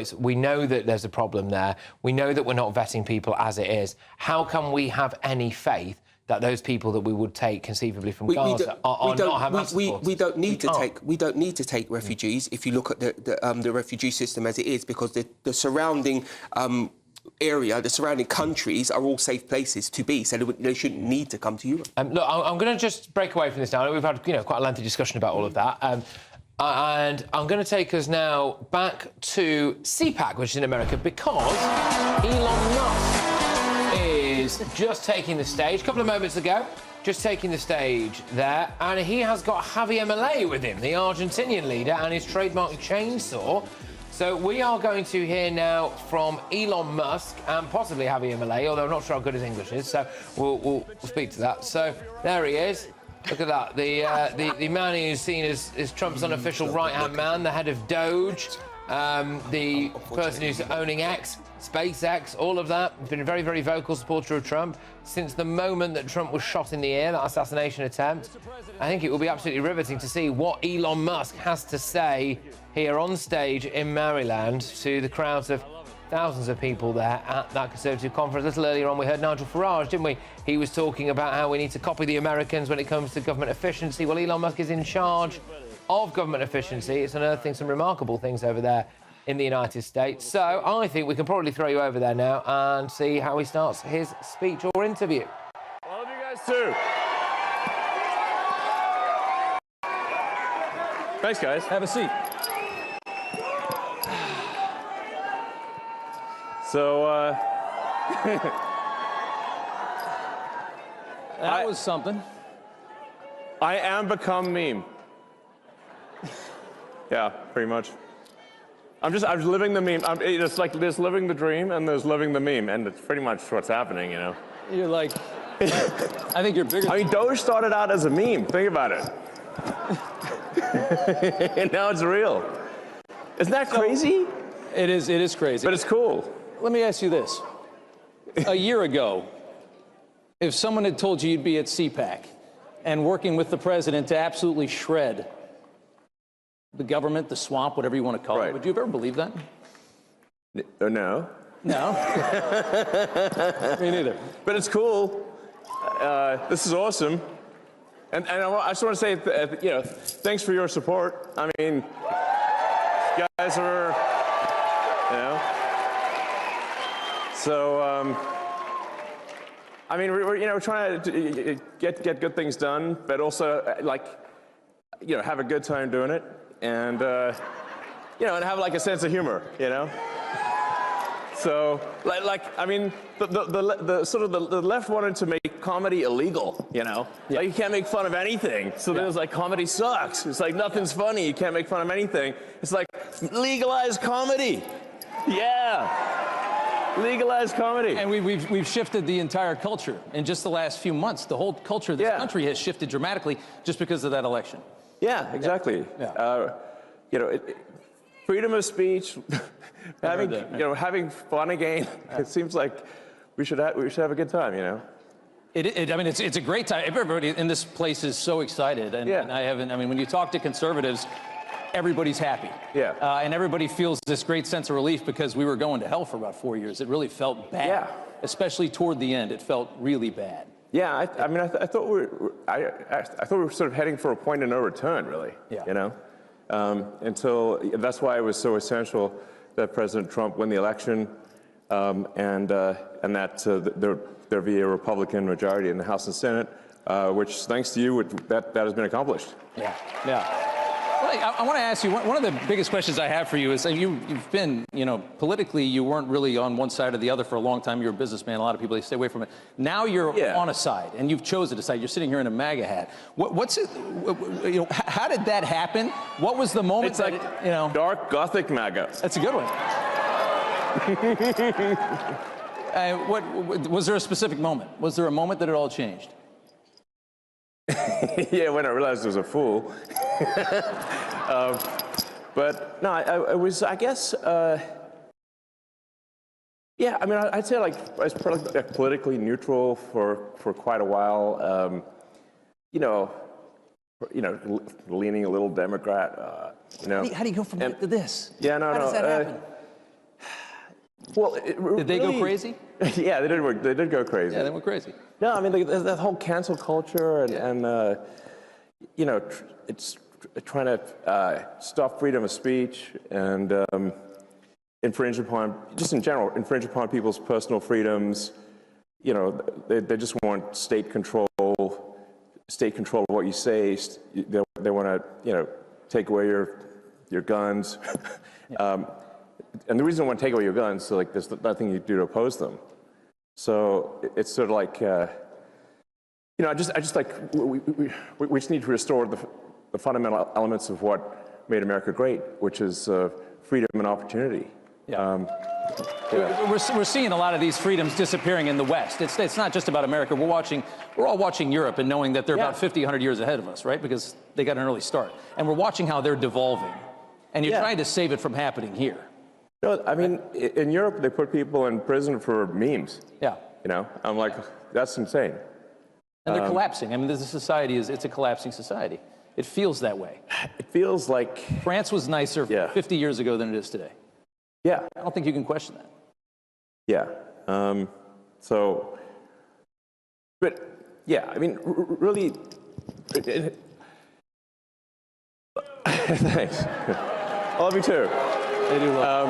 that there's a problem there. We know that we're not vetting people as it is. How can we have any faith that those people that we would take conceively from Gaza are not Hamas supporters? We don't need to take refugees if you look at the refugee system as it is, because the surrounding area, the surrounding countries, are all safe places to be, so they shouldn't need to come to Europe. Look, I'm going to just break away from this now. We've had, quite a lengthy discussion about all of that. And I'm going to take us now back to CPAC, which is in America, because Elon Musk is just taking the stage. A couple of moments ago, just taking the stage there, and he has got Javier Milei with him, the Argentinian leader, and his trademark chainsaw. So we are going to hear now from Elon Musk and possibly Javier Milei, although I'm not sure how good his English is, so we'll speak to that. So there he is. Look at that. The man who's seen as Trump's unofficial right-hand man, the head of Doge, the person who's owning X, SpaceX, all of that. Been a very, very vocal supporter of Trump since the moment that Trump was shot in the air, that assassination attempt. I think it will be absolutely riveting to see what Elon Musk has to say here on stage in Maryland to the crowds of thousands of people there at that Conservative conference. A little earlier on, we heard Nigel Farage, didn't we? He was talking about how we need to copy the Americans when it comes to government efficiency. Well, Elon Musk is in charge of government efficiency. It's unearthing some remarkable things over there in the United States. So I think we can probably throw you over there now and see how he starts his speech or interview. I love you guys too. Thanks, guys. Have a seat. So, that was something. I am become meme. Yeah, pretty much. I'm living the meme. It's like there's living the dream and there's living the meme, and it's pretty much what's happening, you know. You're like, I think you're bigger. I mean, Doge started out as a meme. Think about it. And now it's real. Isn't that crazy? It is crazy. But it's cool. Let me ask you this. A year ago, if someone had told you you'd be at CPAC and working with the president to absolutely shred the government, the swamp, whatever you want to call it, would you have ever believed that? No. No? Me neither. But it's cool. This is awesome. And I just want to say, thanks for your support. I mean, you guys are, So, I mean, we're trying to get good things done, but also, have a good time doing it, and, and have, a sense of humor, So, I mean, the sort of the left wanted to make comedy illegal, Like, you can't make fun of anything. So there's comedy sucks. It's like, nothing's funny. You can't make fun of anything. It's like, legalize comedy. Yeah. Legalize comedy. And we've shifted the entire culture in just the last few months. The whole culture of this country has shifted dramatically just because of that election. Yeah, exactly. Yeah. Freedom of speech, having fun again. It seems like we should have a good time, I mean, it's a great time. Everybody in this place is so excited, and I mean, when you talk to conservatives, everybody's happy. Yeah. And everybody feels this great sense of relief because we were going to hell for about 4 years. It really felt bad. Yeah. Especially toward the end, it felt really bad. Yeah, I mean, I thought we were sort of heading for a point of no return, really. Yeah. Until that's why it was so essential that President Trump win the election, and that there be a Republican majority in the House and Senate, which, thanks to you, that has been accomplished. Yeah. Yeah. Well, I want to ask you, one of the biggest questions I have for you is, you've been, politically, you weren't really on one side or the other for a long time. You're a businessman. A lot of people, they stay away from it. Now you're on a side, and you've chosen a side. You're sitting here in a MAGA hat. What's it, how did that happen? What was the moment that, dark Gothic MAGA. That's a good one. What was there a specific moment? Was there a moment that it all changed? Yeah, when I realized I was a fool. But no, I was, I guess, yeah, I mean, I'd say I was probably politically neutral for quite a while. Leaning a little Democrat. How do you go from that to this? Yeah, no, How does that happen? Well, did they go crazy? Yeah, they did go crazy. Yeah, they went crazy. No, I mean, that whole cancel culture and it's trying to stop freedom of speech and infringe upon, just in general, infringe upon people's personal freedoms. You know, they just want state control of what you say. They want to, you know, take away your guns. And the reason they want to take away your guns, so like there's nothing you do to oppose them. So it's sort of like, you know, I just like, we just need to restore the fundamental elements of what made America great, which is freedom and opportunity. We're seeing a lot of these freedoms disappearing in the West. It's not just about America. We're all watching Europe and knowing that they're about 50, 100 years ahead of us, right? Because they got an early start. And we're watching how they're devolving. And you're trying to save it from happening here. No, I mean, in Europe, they put people in prison for memes. Yeah. You know, I'm like, that's insane. And they're collapsing. I mean, this society it's a collapsing society. It feels that way. It feels like France was nicer 50 years ago than it is today. Yeah. I don't think you can question that. Yeah. But yeah, I mean, really, thanks. I love you too. I do love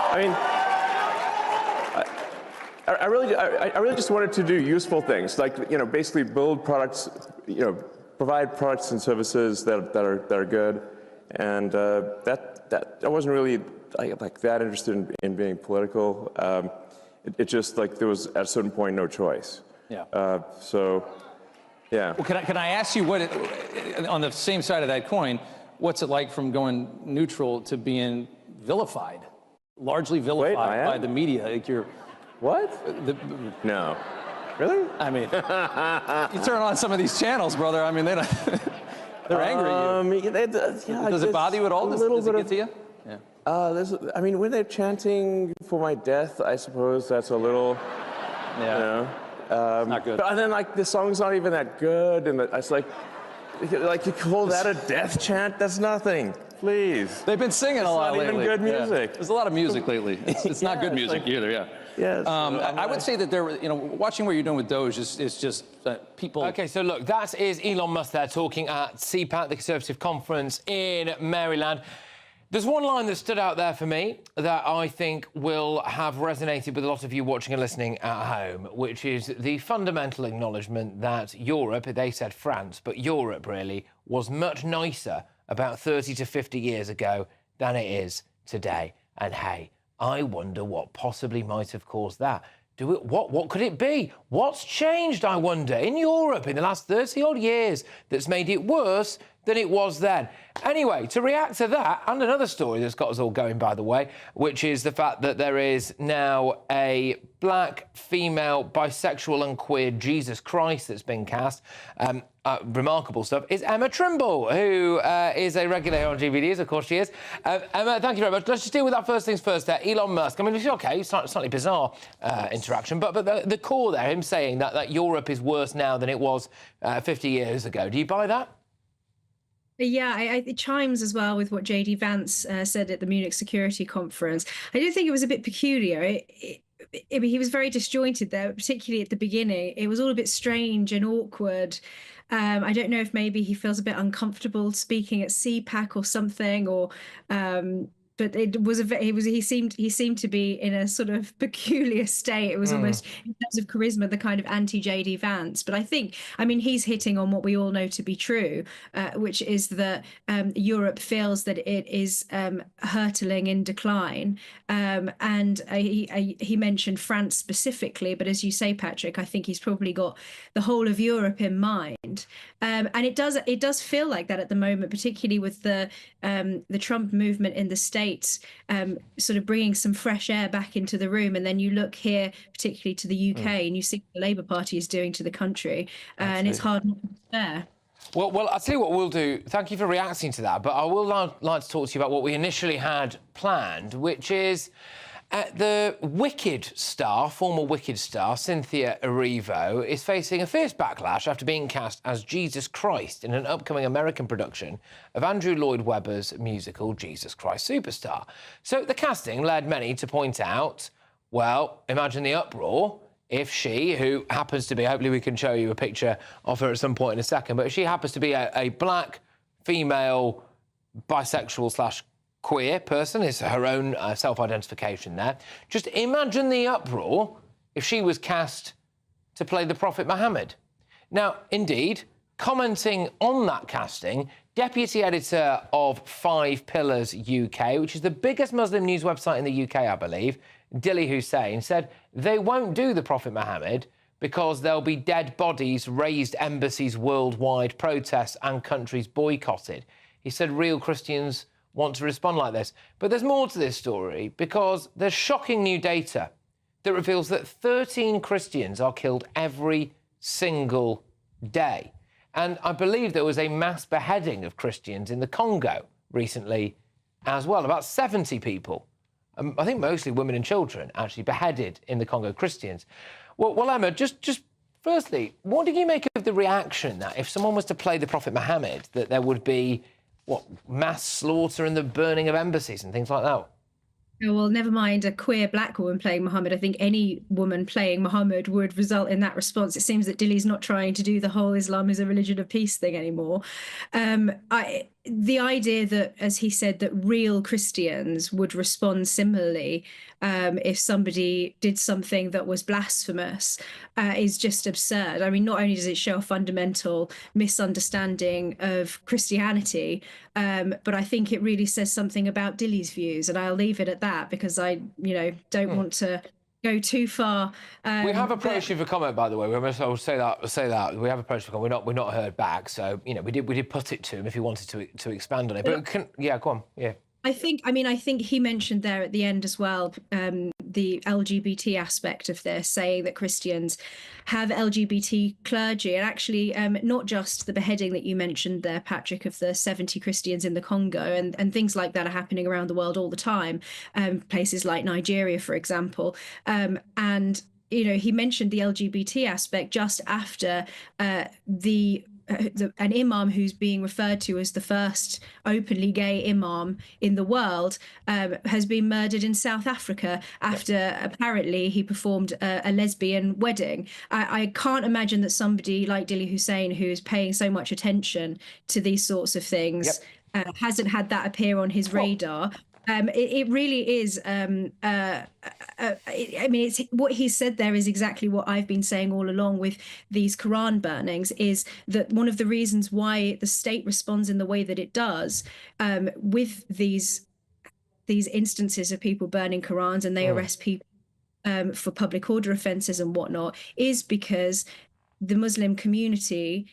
I mean, I really just wanted to do useful things, like, you know, basically build products, you know, provide products and services that are good, and that I wasn't really like that interested in being political. It just like there was at a certain point no choice. Yeah. So, yeah. Well, can I ask you what on the same side of that coin, what's it like from going neutral to being vilified, largely vilified by the media? Like you're what? No. Really? I mean, you turn on some of these channels, brother. I mean, they're angry at you. Does it bother you at all? Does it get to you? Yeah. I mean, when they're chanting for my death, I suppose that's a little, you know. Not good. But then, like, the song's not even that good, and it's like you call that a death chant? That's nothing. Please. They've been singing a lot lately. It's not even good music. There's a lot of music lately. It's not good music either. Yeah. Yes. I would say that watching what you're doing with Doge is just people. Okay, so look, that is Elon Musk there talking at CPAC, the Conservative Conference in Maryland. There's one line that stood out there for me that I think will have resonated with a lot of you watching and listening at home, which is the fundamental acknowledgement that Europe, they said France, but Europe really, was much nicer about 30 to 50 years ago than it is today. And hey, I wonder what possibly might have caused that. What could it be? What's changed, I wonder, in Europe in the last 30-odd years that's made it worse than it was then? Anyway, to react to that, and another story that's got us all going, by the way, which is the fact that there is now a black, female, bisexual and queer Jesus Christ that's been cast. Remarkable stuff, is Emma Trimble, who is a regular here on GBNews. Of course she is. Emma, thank you very much. Let's just deal with that first things first there. Elon Musk. I mean, it's okay, it's slightly bizarre interaction, but the core there, him saying that Europe is worse now than it was 50 years ago. Do you buy that? Yeah, it chimes as well with what JD Vance said at the Munich Security Conference. I do think it was a bit peculiar. He was very disjointed there, particularly at the beginning. It was all a bit strange and awkward. I don't know if maybe he feels a bit uncomfortable speaking at CPAC or something, or but it was he seemed to be in a sort of peculiar state. It was almost, in terms of charisma, the kind of anti-JD Vance. But I mean, he's hitting on what we all know to be true, which is that Europe feels that it is hurtling in decline. And he mentioned France specifically, but as you say, Patrick, I think he's probably got the whole of Europe in mind. And it does feel like that at the moment, particularly with the Trump movement in the States, sort of bringing some fresh air back into the room. And then you look here, particularly to the UK, and you see what the Labour Party is doing to the country, and it's hard not to despair. Well, I'll tell you what we'll do. Thank you for reacting to that, but I will like to talk to you about what we initially had planned, which is the Wicked star, former Wicked star, Cynthia Erivo, is facing a fierce backlash after being cast as Jesus Christ in an upcoming American production of Andrew Lloyd Webber's musical Jesus Christ Superstar. So the casting led many to point out, well, imagine the uproar if she, who happens to be, hopefully we can show you a picture of her at some point in a second, but if she happens to be a black, female, bisexual / queer person, is her own self-identification there. Just imagine the uproar if she was cast to play the Prophet Muhammad. Now, indeed, commenting on that casting, deputy editor of 5 Pillars UK, which is the biggest Muslim news website in the UK, I believe, Dilly Hussein, said they won't do the Prophet Muhammad because there'll be dead bodies, raised embassies worldwide, protests and countries boycotted. He said real Christians want to respond like this. But there's more to this story because there's shocking new data that reveals that 13 Christians are killed every single day. And I believe there was a mass beheading of Christians in the Congo recently as well. About 70 people, I think mostly women and children, actually beheaded in the Congo, Christians. Well, Emma, just firstly, what did you make of the reaction that if someone was to play the Prophet Muhammad, that there would be, mass slaughter and the burning of embassies and things like that? Oh, well, never mind a queer black woman playing Muhammad. I think any woman playing Muhammad would result in that response. It seems that Dilly's not trying to do the whole Islam is a religion of peace thing anymore. The idea that, as he said, that real Christians would respond similarly if somebody did something that was blasphemous is just absurd. I mean, not only does it show a fundamental misunderstanding of Christianity, but I think it really says something about Dilly's views, and I'll leave it at that because I, don't want to go too far. We have approached you for comment, by the way. I'll say that. We have approached for comment. We're not heard back. So, we did put it to him if he wanted to expand on it. But go on. Yeah. I think he mentioned there at the end as well, the LGBT aspect of this, saying that Christians have LGBT clergy, and actually not just the beheading that you mentioned there, Patrick, of the 70 Christians in the Congo, and things like that are happening around the world all the time, places like Nigeria, for example. And, he mentioned the LGBT aspect just after an imam who's being referred to as the first openly gay imam in the world has been murdered in South Africa after apparently he performed a lesbian wedding. I can't imagine that somebody like Dilly Hussein, who is paying so much attention to these sorts of things, hasn't had that appear on his radar. It really is. It's what he said there is exactly what I've been saying all along with these Quran burnings, is that one of the reasons why the state responds in the way that it does with these instances of people burning Qurans, and they arrest people for public order offences and whatnot, is because the Muslim community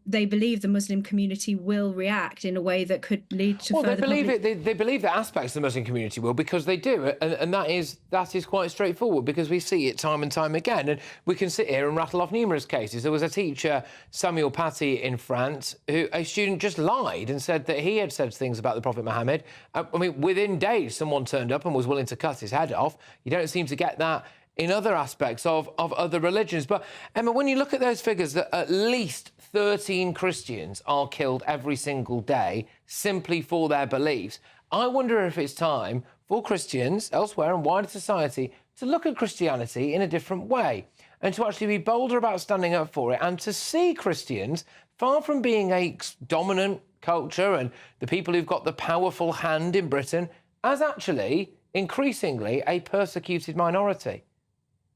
they believe the Muslim community will react in a way that could lead to further... They believe that aspects of the Muslim community will, because they do, and that is quite straightforward, because we see it time and time again, and we can sit here and rattle off numerous cases. There was a teacher, Samuel Paty, in France, who a student just lied and said that he had said things about the Prophet Muhammad. Within days, someone turned up and was willing to cut his head off. You don't seem to get that in other aspects of other religions. But, Emma, when you look at those figures, that at least 13 Christians are killed every single day simply for their beliefs, I wonder if it's time for Christians elsewhere in wider society to look at Christianity in a different way and to actually be bolder about standing up for it, and to see Christians, far from being a dominant culture and the people who've got the powerful hand in Britain, as actually increasingly a persecuted minority.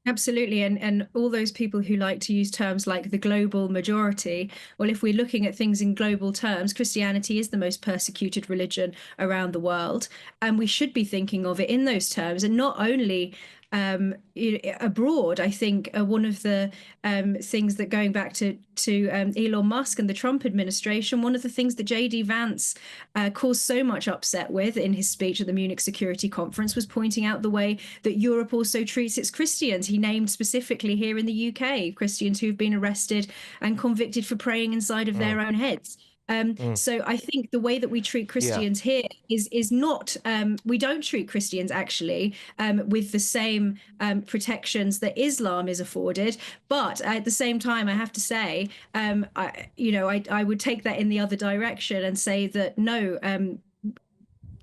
Absolutely, and all those people who like to use terms like the global majority, well, if we're looking at things in global terms, Christianity is the most persecuted religion around the world, and we should be thinking of it in those terms, and not only abroad. I think one of the things that, going back to Elon Musk and the Trump administration, one of the things that JD Vance caused so much upset with in his speech at the Munich Security Conference was pointing out the way that Europe also treats its Christians. He named specifically here in the UK Christians who've been arrested and convicted for praying inside of their own heads. So I think the way that we treat Christians here is not, we don't treat Christians actually with the same protections that Islam is afforded. But at the same time, I have to say, I would take that in the other direction and say that no,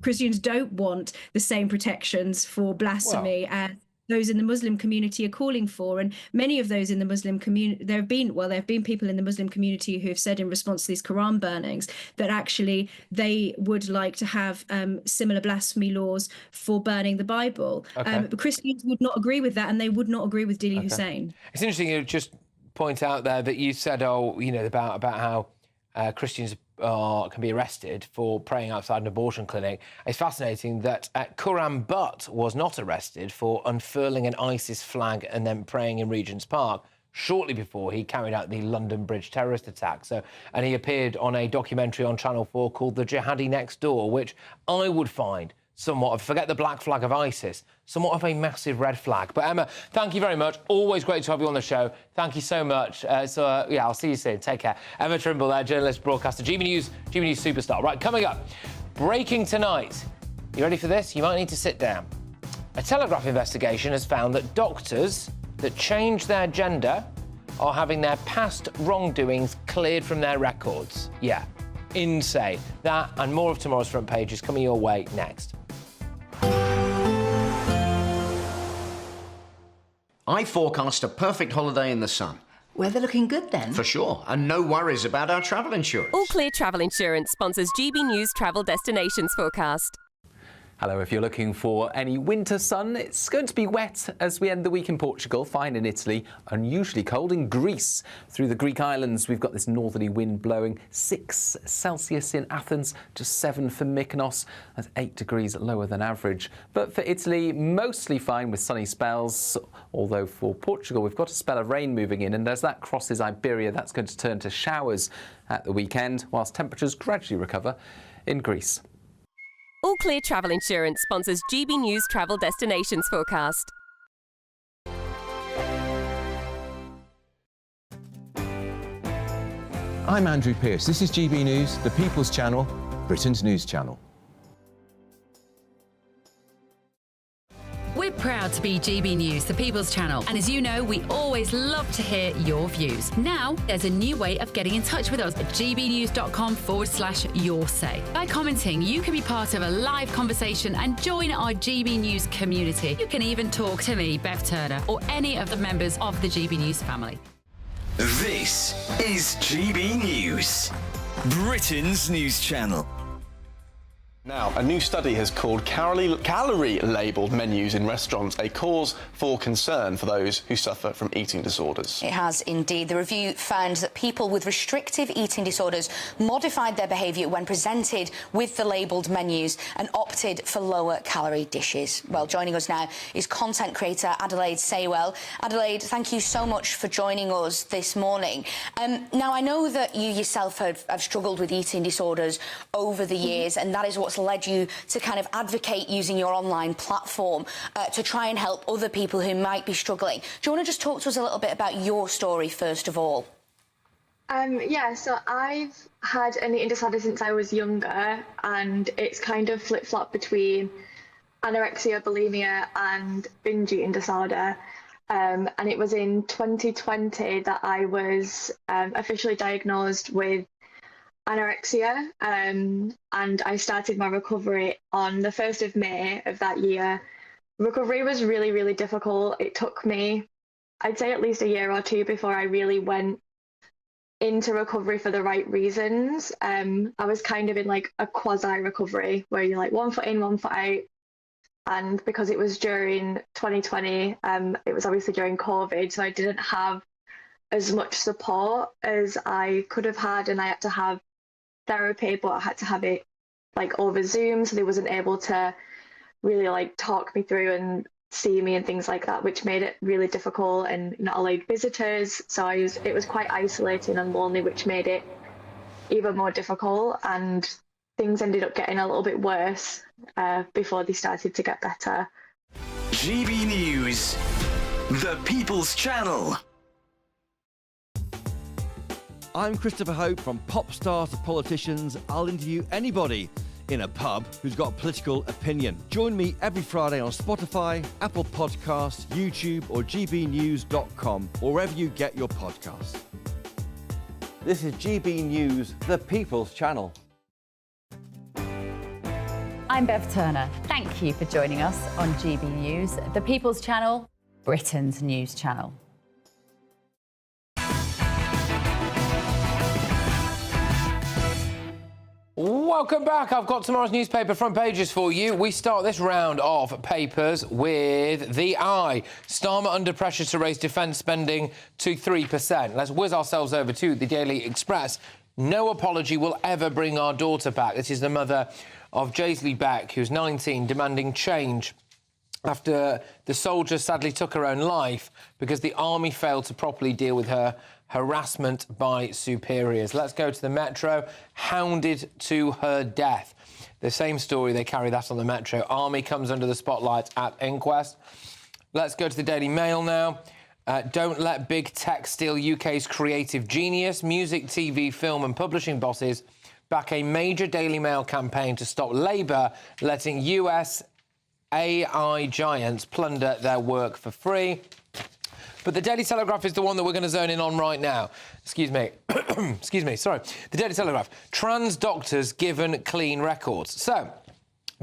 Christians don't want the same protections for blasphemy as those in the Muslim community are calling for. And many of those in the Muslim community, there have been people in the Muslim community who have said in response to these Quran burnings that actually they would like to have similar blasphemy laws for burning the Bible. But Christians would not agree with that, and they would not agree with Dili Hussein. It's interesting you just point out there that you said, about how Christians can be arrested for praying outside an abortion clinic. It's fascinating that Quran Butt was not arrested for unfurling an ISIS flag and then praying in Regent's Park shortly before he carried out the London Bridge terrorist attack. And he appeared on a documentary on Channel 4 called The Jihadi Next Door, which I would find somewhat of, forget the black flag of ISIS, somewhat of a massive red flag. But Emma, thank you very much. Always great to have you on the show. Thank you so much. I'll see you soon. Take care. Emma Trimble there, journalist, broadcaster, GB News superstar. Right, coming up, breaking tonight. You ready for this? You might need to sit down. A Telegraph investigation has found that doctors that change their gender are having their past wrongdoings cleared from their records. Yeah, insane. That and more of tomorrow's front page is coming your way next. I forecast a perfect holiday in the sun. Weather looking good then? For sure, and no worries about our travel insurance. All Clear Travel Insurance sponsors GB News travel destinations forecast. Hello, if you're looking for any winter sun, it's going to be wet as we end the week in Portugal, fine in Italy, unusually cold in Greece. Through the Greek islands, we've got this northerly wind blowing, 6 Celsius in Athens, just 7 for Mykonos, that's 8 degrees lower than average. But for Italy, mostly fine with sunny spells, although for Portugal, we've got a spell of rain moving in, and as that crosses Iberia, that's going to turn to showers at the weekend, whilst temperatures gradually recover in Greece. All Clear Travel Insurance sponsors GB News travel destinations forecast. I'm Andrew Pearce. This is GB News, the People's Channel, Britain's news channel. We're proud to be GB News, the People's Channel. And as you know, we always love to hear your views. Now, there's a new way of getting in touch with us at gbnews.com/yoursay. By commenting, you can be part of a live conversation and join our GB News community. You can even talk to me, Bev Turner, or any of the members of the GB News family. This is GB News, Britain's news channel. Now, a new study has called calorie-labelled menus in restaurants a cause for concern for those who suffer from eating disorders. It has indeed. The review found that people with restrictive eating disorders modified their behaviour when presented with the labelled menus and opted for lower-calorie dishes. Well, joining us now is content creator Adelaide Saywell. Adelaide, thank you so much for joining us this morning. Now, I know that you yourself have struggled with eating disorders over the years, and that is what's led you to kind of advocate using your online platform to try and help other people who might be struggling. Do you want to just talk to us a little bit about your story first of all? Yeah, so I've had an eating disorder since I was younger, and it's kind of flip-flopped between anorexia, bulimia and binge eating disorder. And it was in 2020 that I was officially diagnosed with anorexia, and I started my recovery on the 1st of May of that year. Recovery was really, really difficult. It took me, I'd say, at least a year or two before I really went into recovery for the right reasons. I was kind of in like a quasi-recovery where you're like 1 foot in, 1 foot out. And because it was during 2020, it was obviously during COVID, so I didn't have as much support as I could have had, and I had to have therapy, but I had to have it like over Zoom, so they wasn't able to really like talk me through and see me and things like that, which made it really difficult, and not allowed visitors, so it was quite isolating and lonely, which made it even more difficult, and things ended up getting a little bit worse before they started to get better. GB News, the People's Channel. I'm Christopher Hope. From pop stars to politicians, I'll interview anybody in a pub who's got a political opinion. Join me every Friday on Spotify, Apple Podcasts, YouTube or gbnews.com, or wherever you get your podcasts. This is GB News, the People's Channel. I'm Bev Turner. Thank you for joining us on GB News, the People's Channel, Britain's news channel. Welcome back. I've got tomorrow's newspaper front pages for you. We start this round of papers with the Eye. Starmer under pressure to raise defence spending to 3%. Let's whiz ourselves over to the Daily Express. No apology will ever bring our daughter back. This is the mother of Jaisley Beck, who's 19, demanding change after the soldier sadly took her own life because the army failed to properly deal with her harassment by superiors. Let's go to the Metro. Hounded to her death. The same story, they carry that on the Metro. Army comes under the spotlight at inquest. Let's go to the Daily Mail now. Don't let big tech steal UK's creative genius. Music, TV, film and publishing bosses back a major Daily Mail campaign to stop Labour letting US AI giants plunder their work for free. But the Daily Telegraph is the one that we're going to zone in on right now. Excuse me. Excuse me, sorry. The Daily Telegraph. Trans doctors given clean records. So,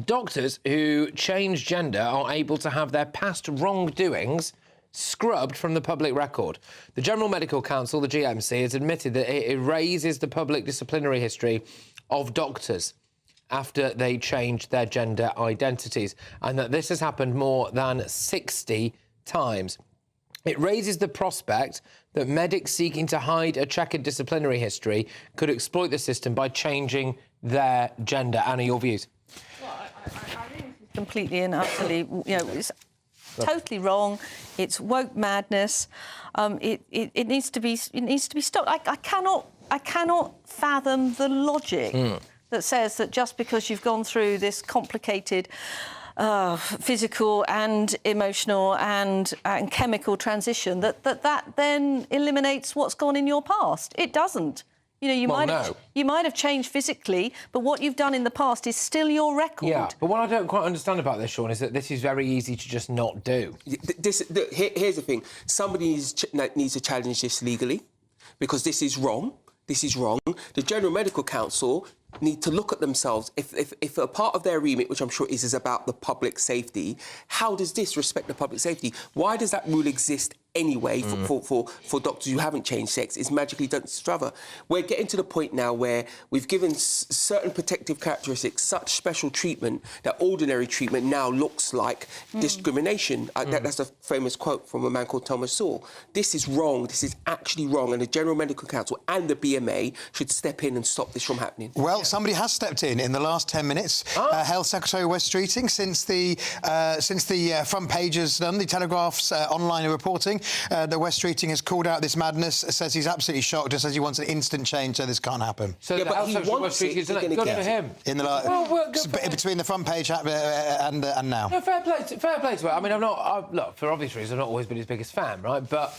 doctors who change gender are able to have their past wrongdoings scrubbed from the public record. The General Medical Council, the GMC, has admitted that it erases the public disciplinary history of doctors after they changed their gender identities, and that this has happened more than 60 times. It raises the prospect that medics seeking to hide a checkered disciplinary history could exploit the system by changing their gender. Anna, your views? Well, I think it's completely and utterly, it's totally wrong. It's woke madness. It needs to be stopped. I cannot fathom the logic that says that just because you've gone through this complicated physical and emotional and chemical transition, that then eliminates what's gone in your past. It doesn't. You might have changed physically, but what you've done in the past is still your record. Yeah, but what I don't quite understand about this, Sean, is that this is very easy to just not do. Here's the thing. Somebody needs to challenge this legally, because this is wrong. This is wrong. The General Medical Council need to look at themselves. If a part of their remit, which I'm sure is about the public safety, how does this respect the public safety? Why does that rule exist anyway for doctors who haven't changed sex? It's magically done to We're getting to the point now where we've given certain protective characteristics such special treatment that ordinary treatment now looks like discrimination. That's a famous quote from a man called Thomas Sowell. This is wrong. This is actually wrong, and the General Medical Council and the BMA should step in and stop this from happening. Well, somebody has stepped in the last 10 minutes. Health Secretary Wes Streeting, since the front page has done, the Telegraph's online reporting, that Wes Streeting has called out this madness, says he's absolutely shocked and says he wants an instant change, so this can't happen. So the Health Secretary Wes Streeting is good for him. In the between the front page and now. No, fair play to it. I mean, look, for obvious reasons, I've not always been his biggest fan, right? But,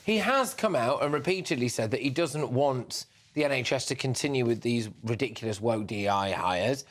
he has come out and repeatedly said that he doesn't want the NHS to continue with these ridiculous woke DI hires.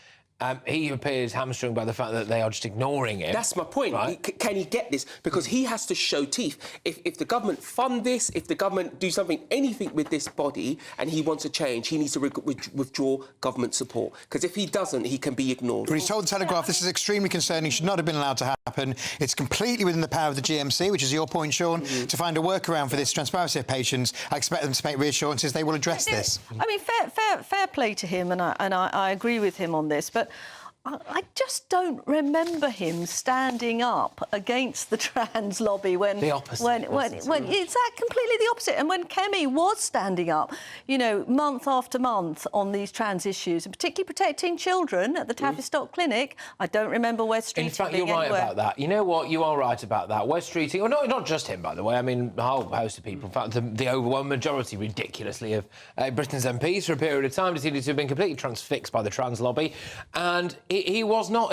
He appears hamstrung by the fact that they are just ignoring it. That's my point. Right? Can he get this? Because he has to show teeth. If the government fund this, if the government do anything with this body, and he wants a change, he needs to withdraw government support. Because if he doesn't, he can be ignored. But he's told the Telegraph this is extremely concerning, should not have been allowed to happen. It's completely within the power of the GMC, which is your point, Sean, to find a workaround for this transparency of patients. I expect them to make reassurances they will address this. I mean, fair play to him, and I agree with him on this, but I just don't remember him standing up against the trans lobby when the opposite. When it's completely the opposite. And when Kemi was standing up, month after month on these trans issues, and particularly protecting children at the Tavistock Clinic, I don't remember Wes Streeting. In fact, you're right about that. You know what? You are right about that. Wes Streeting, or not just him, by the way. I mean, a whole host of people. In fact, the overwhelming majority, ridiculously, of Britain's MPs for a period of time seem to have been completely transfixed by the trans lobby, and he was not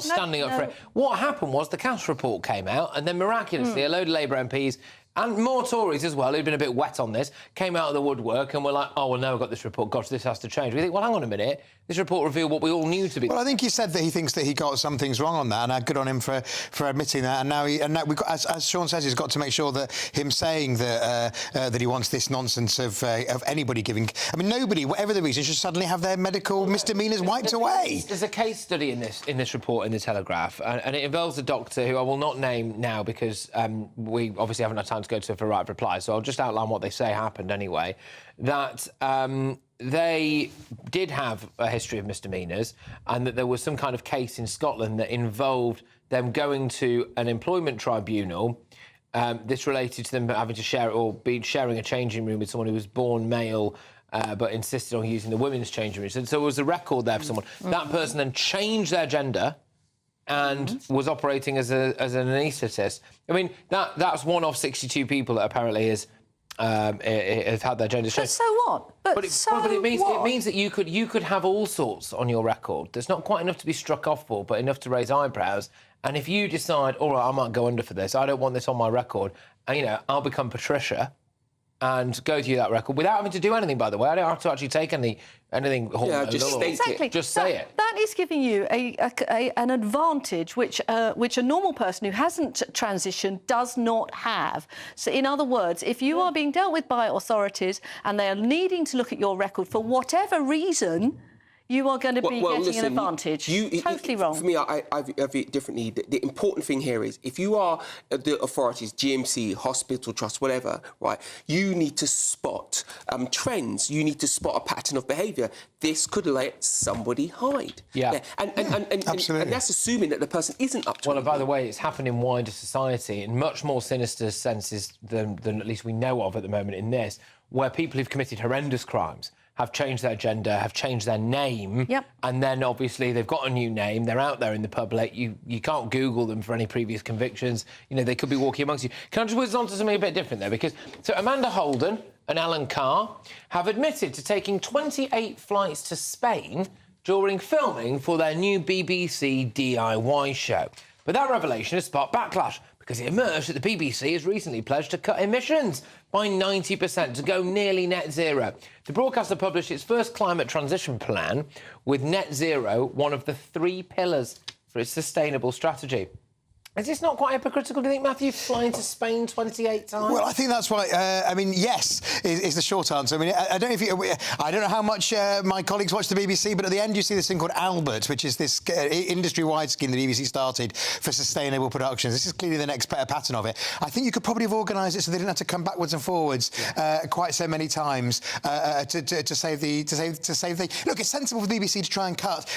standing up for it. What happened was the Cass report came out, and then miraculously a load of Labour MPs and more Tories as well, who'd been a bit wet on this, came out of the woodwork and were like, oh, well, now we've got this report, gosh, this has to change. We think, well, hang on a minute, this report revealed what we all knew to be... Well, I think he said that he thinks that he got some things wrong on that, and good on him for admitting that. And now we've got, as Sean says, he's got to make sure that him saying that that he wants this nonsense of anybody giving... I mean, nobody, whatever the reason, should suddenly have their medical misdemeanours wiped away. There's a case study in this report in the Telegraph, and it involves a doctor who I will not name now because we obviously haven't had time to go to for right reply, so I'll just outline what they say happened anyway. That they did have a history of misdemeanours, and that there was some kind of case in Scotland that involved them going to an employment tribunal. This related to them having to share or be sharing a changing room with someone who was born male, but insisted on using the women's changing room. So there was a record there for someone. That person then changed their gender and was operating as an anaesthetist. I mean, that's one of 62 people that apparently have had their gender changed. But so what? But it means that you could have all sorts on your record. There's not quite enough to be struck off for, but enough to raise eyebrows. And if you decide, all right, I might go under for this, I don't want this on my record, and, I'll become Patricia and go through that record without having to do anything, by the way. I don't have to actually take anything. Just state it. Just say it. That is giving you an advantage which a normal person who hasn't transitioned does not have. So, in other words, if you are being dealt with by authorities and they are needing to look at your record for whatever reason, you are going to be getting an advantage. Totally wrong. For me, I view it differently. The important thing here is, if you are the authorities, GMC, hospital trust, whatever, right, you need to spot trends. You need to spot a pattern of behaviour. This could let somebody hide. Yeah. Absolutely. And that's assuming that the person isn't up to it. Well, by the way, it's happened in wider society in much more sinister senses than at least we know of at the moment in this, where people who've committed horrendous crimes have changed their gender, have changed their name, and then obviously they've got a new name, they're out there in the public, you can't Google them for any previous convictions, they could be walking amongst you. Can I just whiz on to something a bit different there? Because, so Amanda Holden and Alan Carr have admitted to taking 28 flights to Spain during filming for their new BBC DIY show. But that revelation has sparked backlash, because it emerged that the BBC has recently pledged to cut emissions by 90% to go nearly net zero. The broadcaster published its first climate transition plan, with net zero one of the 3 pillars for its sustainable strategy. Is this not quite hypocritical, do you think, Matthew, flying to Spain 28 times? Well, I think that's why. Yes, is the short answer. I mean, I don't know how much my colleagues watch the BBC, but at the end you see this thing called Albert, which is this industry-wide scheme the BBC started for sustainable productions. This is clearly the next pattern of it. I think you could probably have organised it so they didn't have to come backwards and forwards quite so many times to save the. Look, it's sensible for the BBC to try and cut.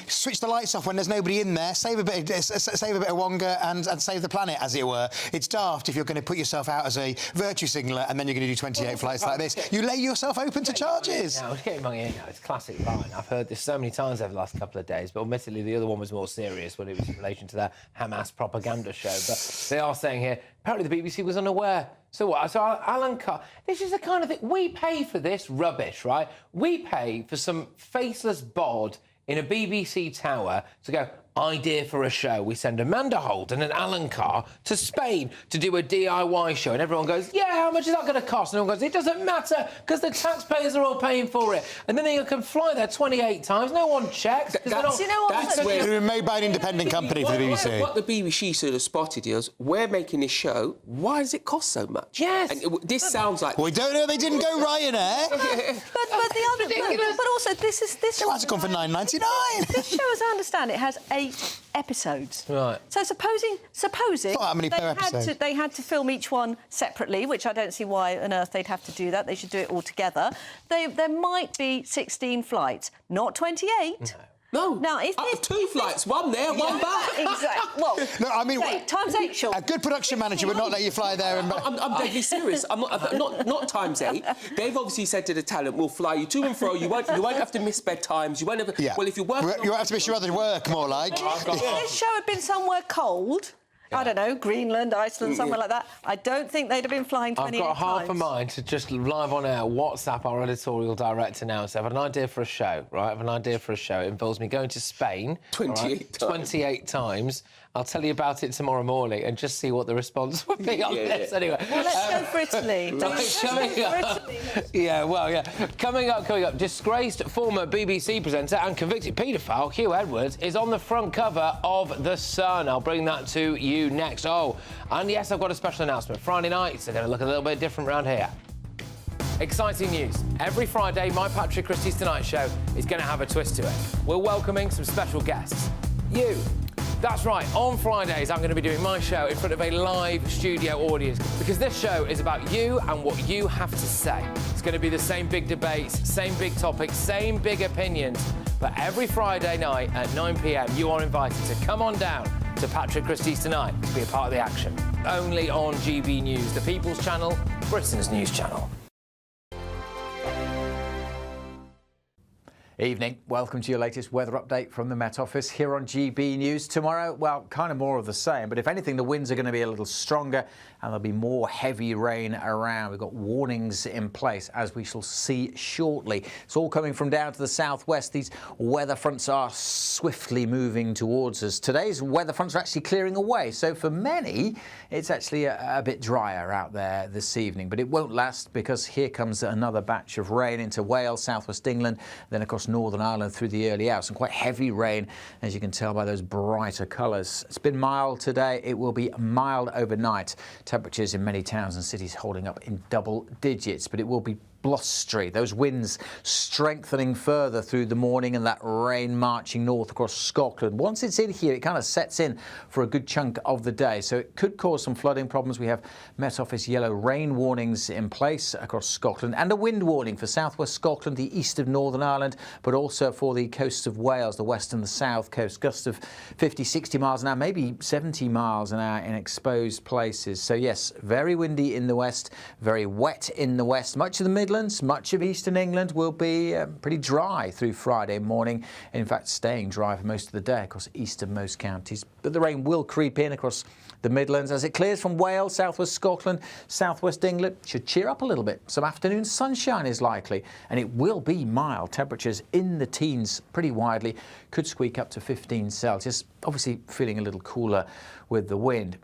Switch the lights off when there's nobody in there. Save a bit of Wonga. And save the planet, as it were. It's daft if you're going to put yourself out as a virtue signaller and then you're going to do 28 flights like this. You lay yourself open to charges. Now, it's getting my ear now. It's a classic line. I've heard this so many times over the last couple of days, but admittedly the other one was more serious when it was in relation to their Hamas propaganda show. But they are saying here, apparently the BBC was unaware. So what? So Alan Carr, this is the kind of thing, we pay for this rubbish, right? We pay for some faceless bod in a BBC tower to go, idea for a show. We send Amanda Holden and Alan Carr to Spain to do a DIY show. And everyone goes, yeah, how much is that going to cost? And everyone goes, it doesn't matter because the taxpayers are all paying for it. And then they can fly there 28 times. No one checks. They're made by an independent company for the BBC. What the BBC should have spotted is, we're making this show, why does it cost so much? Yes. And this sounds like... We don't know, they didn't go Ryanair. but the other... But also, this... It might have gone for $9.99. This show, as I understand it, has 8 episodes. Right. So supposing not that many per episode. They had to film each one separately, which I don't see why on earth they'd have to do that. They should do it all together. There might be 16 flights, not 28. No. Now, if 2 flights, one there, one back. Exactly. Well, no, I mean, times 8, Sean. A good production manager would not let you fly there and back. I'm deadly serious. I'm not times 8. They've obviously said to the talent, we'll fly you to and fro. You won't have to miss bedtimes. You won't have. Yeah. Well, if you're working, you won't have to miss your other work, more like. If this show had been somewhere cold, I don't know, Greenland, Iceland, somewhere like that, I don't think they'd have been flying 28 times. I've got half a mind to just live on air WhatsApp our editorial director now and say, I've an idea for a show, right? I've an idea for a show. It involves me going to Spain 28 times. I'll tell you about it tomorrow morning and just see what the response would be on this. Anyway, well, let's go for Italy. Coming up, disgraced former BBC presenter and convicted paedophile Huw Edwards is on the front cover of The Sun. I'll bring that to you next. Oh, and yes, I've got a special announcement. Friday nights are going to look a little bit different around here. Exciting news. Every Friday, my Patrick Christys Tonight Show is going to have a twist to it. We're welcoming some special guests. You. That's right, on Fridays I'm going to be doing my show in front of a live studio audience because this show is about you and what you have to say. It's going to be the same big debates, same big topics, same big opinions. But every Friday night at 9 p.m, you are invited to come on down to Patrick Christys Tonight to be a part of the action. Only on GB News, the People's Channel, Britain's news channel. Evening. Welcome to your latest weather update from the Met Office here on GB News. Tomorrow, well, kind of more of the same, but if anything, the winds are going to be a little stronger and there'll be more heavy rain around. We've got warnings in place, as we shall see shortly. It's all coming from down to the southwest. These weather fronts are swiftly moving towards us. Today's weather fronts are actually clearing away, so for many, it's actually a bit drier out there this evening, but it won't last because here comes another batch of rain into Wales, southwest England, then across Northern Ireland through the early hours. Some quite heavy rain, as you can tell by those brighter colours. It's been mild today. It will be mild overnight. Temperatures in many towns and cities holding up in double digits, but it will be blustery. Those winds strengthening further through the morning and that rain marching north across Scotland. Once it's in here, it kind of sets in for a good chunk of the day, so it could cause some flooding problems. We have Met Office yellow rain warnings in place across Scotland and a wind warning for southwest Scotland, the east of Northern Ireland, but also for the coasts of Wales, the west and the south coast. Gusts of 50, 60 miles an hour, maybe 70 miles an hour in exposed places. So yes, very windy in the west, very wet in the west. Much of the Midlands, much of eastern England will be pretty dry through Friday morning. In fact, staying dry for most of the day across easternmost counties. But the rain will creep in across the Midlands as it clears from Wales, southwest Scotland, southwest England. Should cheer up a little bit. Some afternoon sunshine is likely, and it will be mild. Temperatures in the teens pretty widely. Could squeak up to 15 Celsius. Obviously feeling a little cooler with the wind.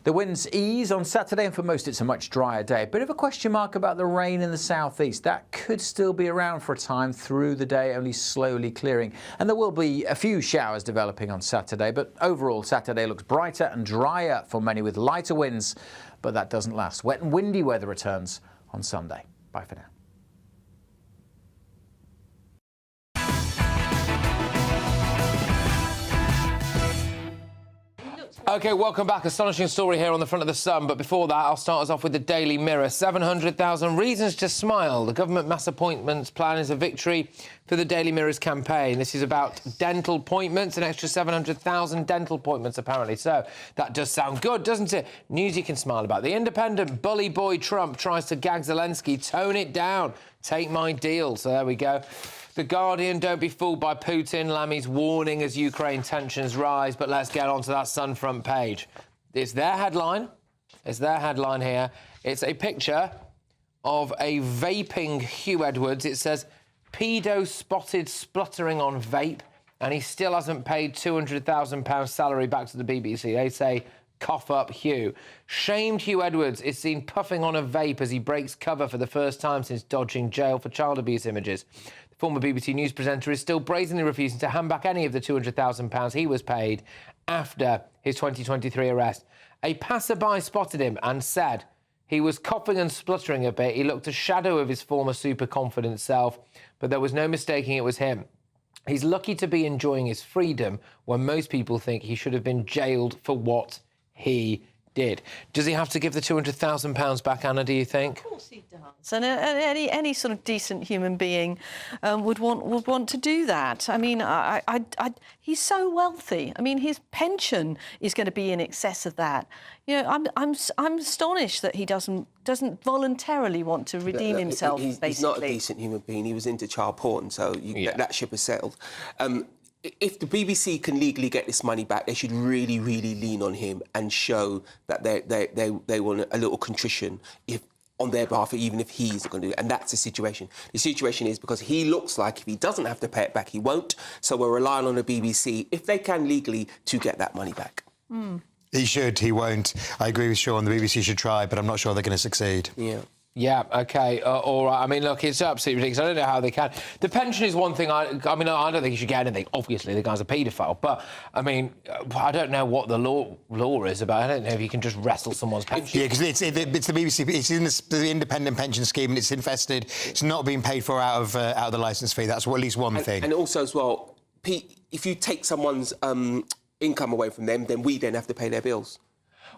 The winds ease on Saturday, and for most it's a much drier day. A bit of a question mark about the rain in the southeast. That could still be around for a time through the day, only slowly clearing. And there will be a few showers developing on Saturday, but overall Saturday looks brighter and drier for many with lighter winds, but that doesn't last. Wet and windy weather returns on Sunday. Bye for now. OK, welcome back. Astonishing story here on the front of The Sun. But before that, I'll start us off with the Daily Mirror. 700,000 reasons to smile. The government mass appointments plan is a victory for the Daily Mirror's campaign. This is about dental appointments, an extra 700,000 dental appointments, apparently. So that does sound good, doesn't it? News you can smile about. The Independent bully boy Trump tries to gag Zelensky. Tone it down. Take my deal. So there we go. The Guardian, don't be fooled by Putin. Lammy's warning as Ukraine tensions rise. But let's get on to that Sun front page. It's their headline. It's their headline here. It's a picture of a vaping Huw Edwards. It says, pedo spotted spluttering on vape, and he still hasn't paid £200,000 salary back to the BBC. They say, cough up Huw. Shamed Huw Edwards is seen puffing on a vape as he breaks cover for the first time since dodging jail for child abuse images. Former BBC News presenter is still brazenly refusing to hand back any of the £200,000 he was paid after his 2023 arrest. A passerby spotted him and said he was coughing and spluttering a bit. He looked a shadow of his former super-confident self, but there was no mistaking it was him. He's lucky to be enjoying his freedom when most people think he should have been jailed for what he did. Does he have to give the £200,000 back, Anna, do you think? Of course he does. And any sort of decent human being would want to do that. I mean, he's so wealthy. I mean, his pension is going to be in excess of that. You know, I'm astonished that he doesn't voluntarily want to redeem himself. He's not a decent human being. He was into child porn, so that ship has sailed. If the BBC can legally get this money back, they should really, really lean on him and show that they want a little contrition on their behalf, even if he's going to do it. And that's the situation. The situation is because he looks like if he doesn't have to pay it back, he won't. So we're relying on the BBC, if they can legally, to get that money back. He should, he won't. I agree with Sean, the BBC should try, but I'm not sure they're going to succeed. Yeah. Yeah, OK, all right. I mean, look, it's absolutely ridiculous. I don't know how they can. The pension is one thing. I mean, I don't think he should get anything. Obviously, the guy's a paedophile. But, I mean, I don't know what the law is about. I don't know if you can just wrestle someone's pension. Yeah, because it's the BBC. It's in the independent pension scheme and it's invested. It's not being paid for out of the licence fee. That's at least one thing. And also, as well, if you take someone's income away from them, then we then have to pay their bills.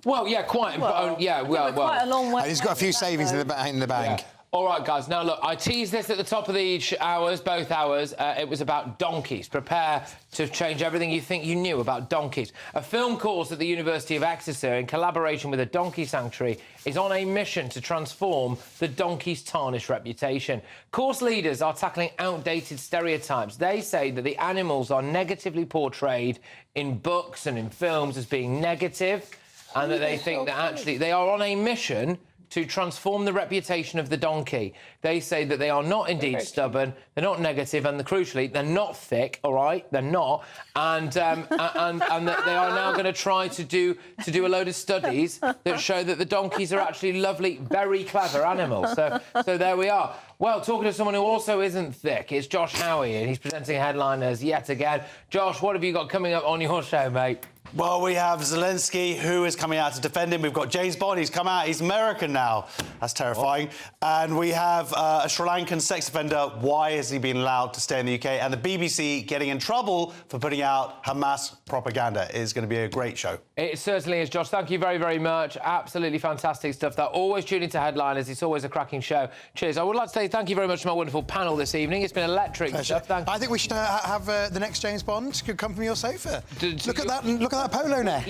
Well, yeah, quite. Well, quite a long way. And he's got a few savings in the bank. Yeah. All right, guys. Now, look, I teased this at the top of the hours, both hours. It was about donkeys. Prepare to change everything you think you knew about donkeys. A film course at the University of Exeter, in collaboration with a donkey sanctuary, is on a mission to transform the donkey's tarnished reputation. Course leaders are tackling outdated stereotypes. They say that the animals are negatively portrayed in books and in films as being negative, and that they think that actually they are on a mission to transform the reputation of the donkey. They say that they are not indeed stubborn, they're not negative, and crucially, they're not thick, all right? They're not. And that they are now going to try to do a load of studies that show that the donkeys are actually lovely, very clever animals. So there we are. Well, talking to someone who also isn't thick, it's Josh Howie, and he's presenting headliners yet again. Josh, what have you got coming up on your show, mate? Well, we have Zelensky, who is coming out to defend him. We've got James Bond, he's come out, he's American now. That's terrifying. And we have a Sri Lankan sex offender. Why has he been allowed to stay in the UK? And the BBC getting in trouble for putting out Hamas propaganda. It is going to be a great show. It certainly is, Josh. Thank you very, very much. Absolutely fantastic stuff. They're always tuning into Headliners. It's always a cracking show. Cheers. I would like to say thank you very much to my wonderful panel this evening. It's been electric stuff. Thank you. I think we should have the next James Bond could come from your sofa. Look at that polo neck.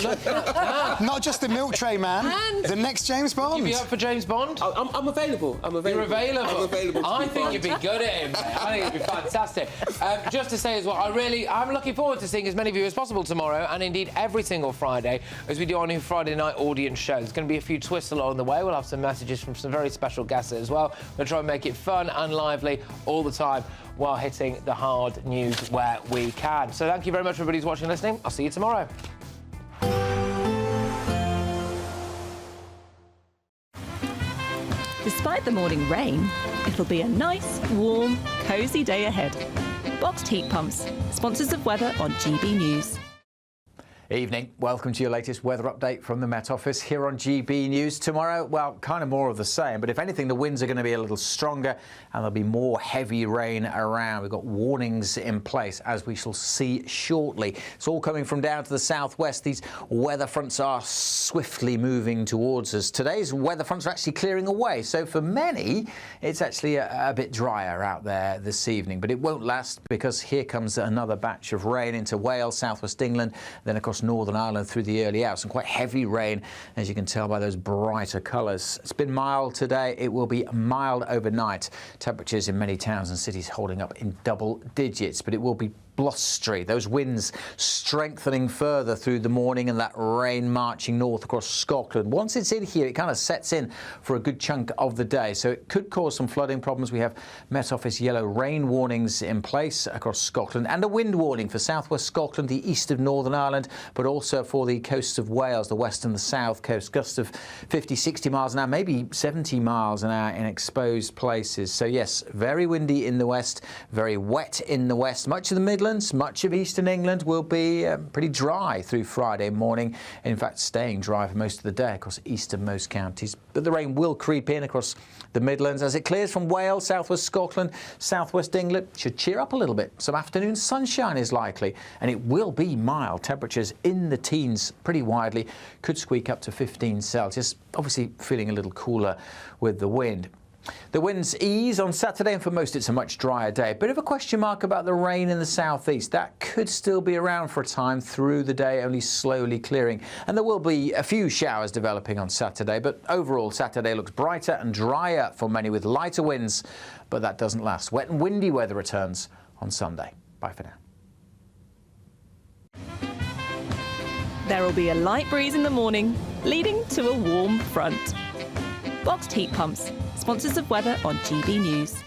Not just the milk tray, man. And the next James Bond. You'd be up for James Bond? I'm available. You're available? I'm available. I think you'd be good at him, mate. I think it'd be fantastic. Just to say as well, I'm looking forward to seeing as many of you as possible tomorrow, and indeed every single Friday, as we do our new Friday night audience show. There's going to be a few twists along the way. We'll have some messages from some very special guests as well. We'll try and make it fun and lively all the time while hitting the hard news where we can. So thank you very much, everybody who's watching and listening. I'll see you tomorrow. Despite the morning rain, it'll be a nice, warm, cosy day ahead. Boxed heat pumps, sponsors of weather on GB News. Evening. Welcome to your latest weather update from the Met Office here on GB News. Tomorrow, well, kind of more of the same, but if anything, the winds are going to be a little stronger and there'll be more heavy rain around. We've got warnings in place, as we shall see shortly. It's all coming from down to the southwest. These weather fronts are swiftly moving towards us. Today's weather fronts are actually clearing away, so for many, it's actually a bit drier out there this evening, but it won't last because here comes another batch of rain into Wales, southwest England, then across Northern Ireland through the early hours. Some quite heavy rain, as you can tell by those brighter colours. It's been mild today. It will be mild overnight. Temperatures in many towns and cities holding up in double digits, but it will be blustery. Those winds strengthening further through the morning and that rain marching north across Scotland. Once it's in here, it kind of sets in for a good chunk of the day, so it could cause some flooding problems. We have Met Office yellow rain warnings in place across Scotland and a wind warning for southwest Scotland, the east of Northern Ireland, but also for the coasts of Wales, the west and the south coast. Gusts of 50, 60 miles an hour, maybe 70 miles an hour in exposed places. So yes, very windy in the west, very wet in the west. Much of the Midlands, much of eastern England will be pretty dry through Friday morning. In fact, staying dry for most of the day across easternmost counties. But the rain will creep in across the Midlands as it clears from Wales, southwest Scotland, southwest England. Should cheer up a little bit. Some afternoon sunshine is likely, and it will be mild. Temperatures in the teens pretty widely. Could squeak up to 15 Celsius. Obviously feeling a little cooler with the wind. The winds ease on Saturday, and for most it's a much drier day. Bit of a question mark about the rain in the southeast. That could still be around for a time through the day, only slowly clearing. And there will be a few showers developing on Saturday, but overall Saturday looks brighter and drier for many with lighter winds, but that doesn't last. Wet and windy weather returns on Sunday. Bye for now. There will be a light breeze in the morning, leading to a warm front. Boxed heat pumps, sponsors of weather on GB News.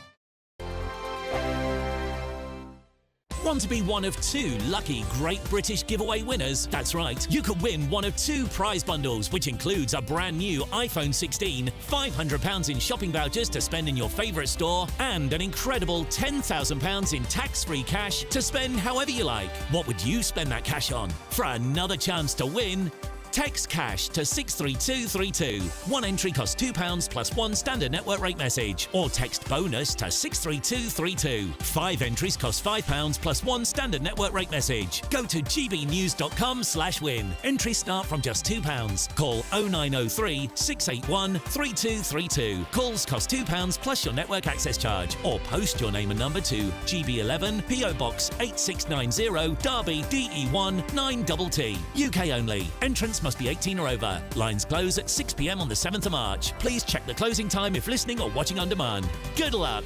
Want to be one of 2 lucky Great British giveaway winners? That's right, you could win one of 2 prize bundles, which includes a brand new iPhone 16, £500 in shopping vouchers to spend in your favourite store, and an incredible £10,000 in tax-free cash to spend however you like. What would you spend that cash on? For another chance to win, text cash to 63232. One entry costs £2 plus 1 standard network rate message, or text bonus to 63232. 5 entries cost £5 plus 1 standard network rate message. Go to gbnews.com/win. Entries start from just £2. Call 0903 681 3232. Calls cost £2 plus your network access charge, or post your name and number to GB11 PO Box 8690 Derby DE1 9TT. UK only. Entrance must be 18 or over. Lines close at 6 p.m. on the 7th of March. Please check the closing time if listening or watching on demand. Good luck.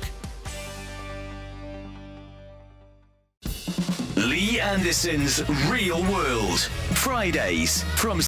Lee Anderson's Real World. Fridays from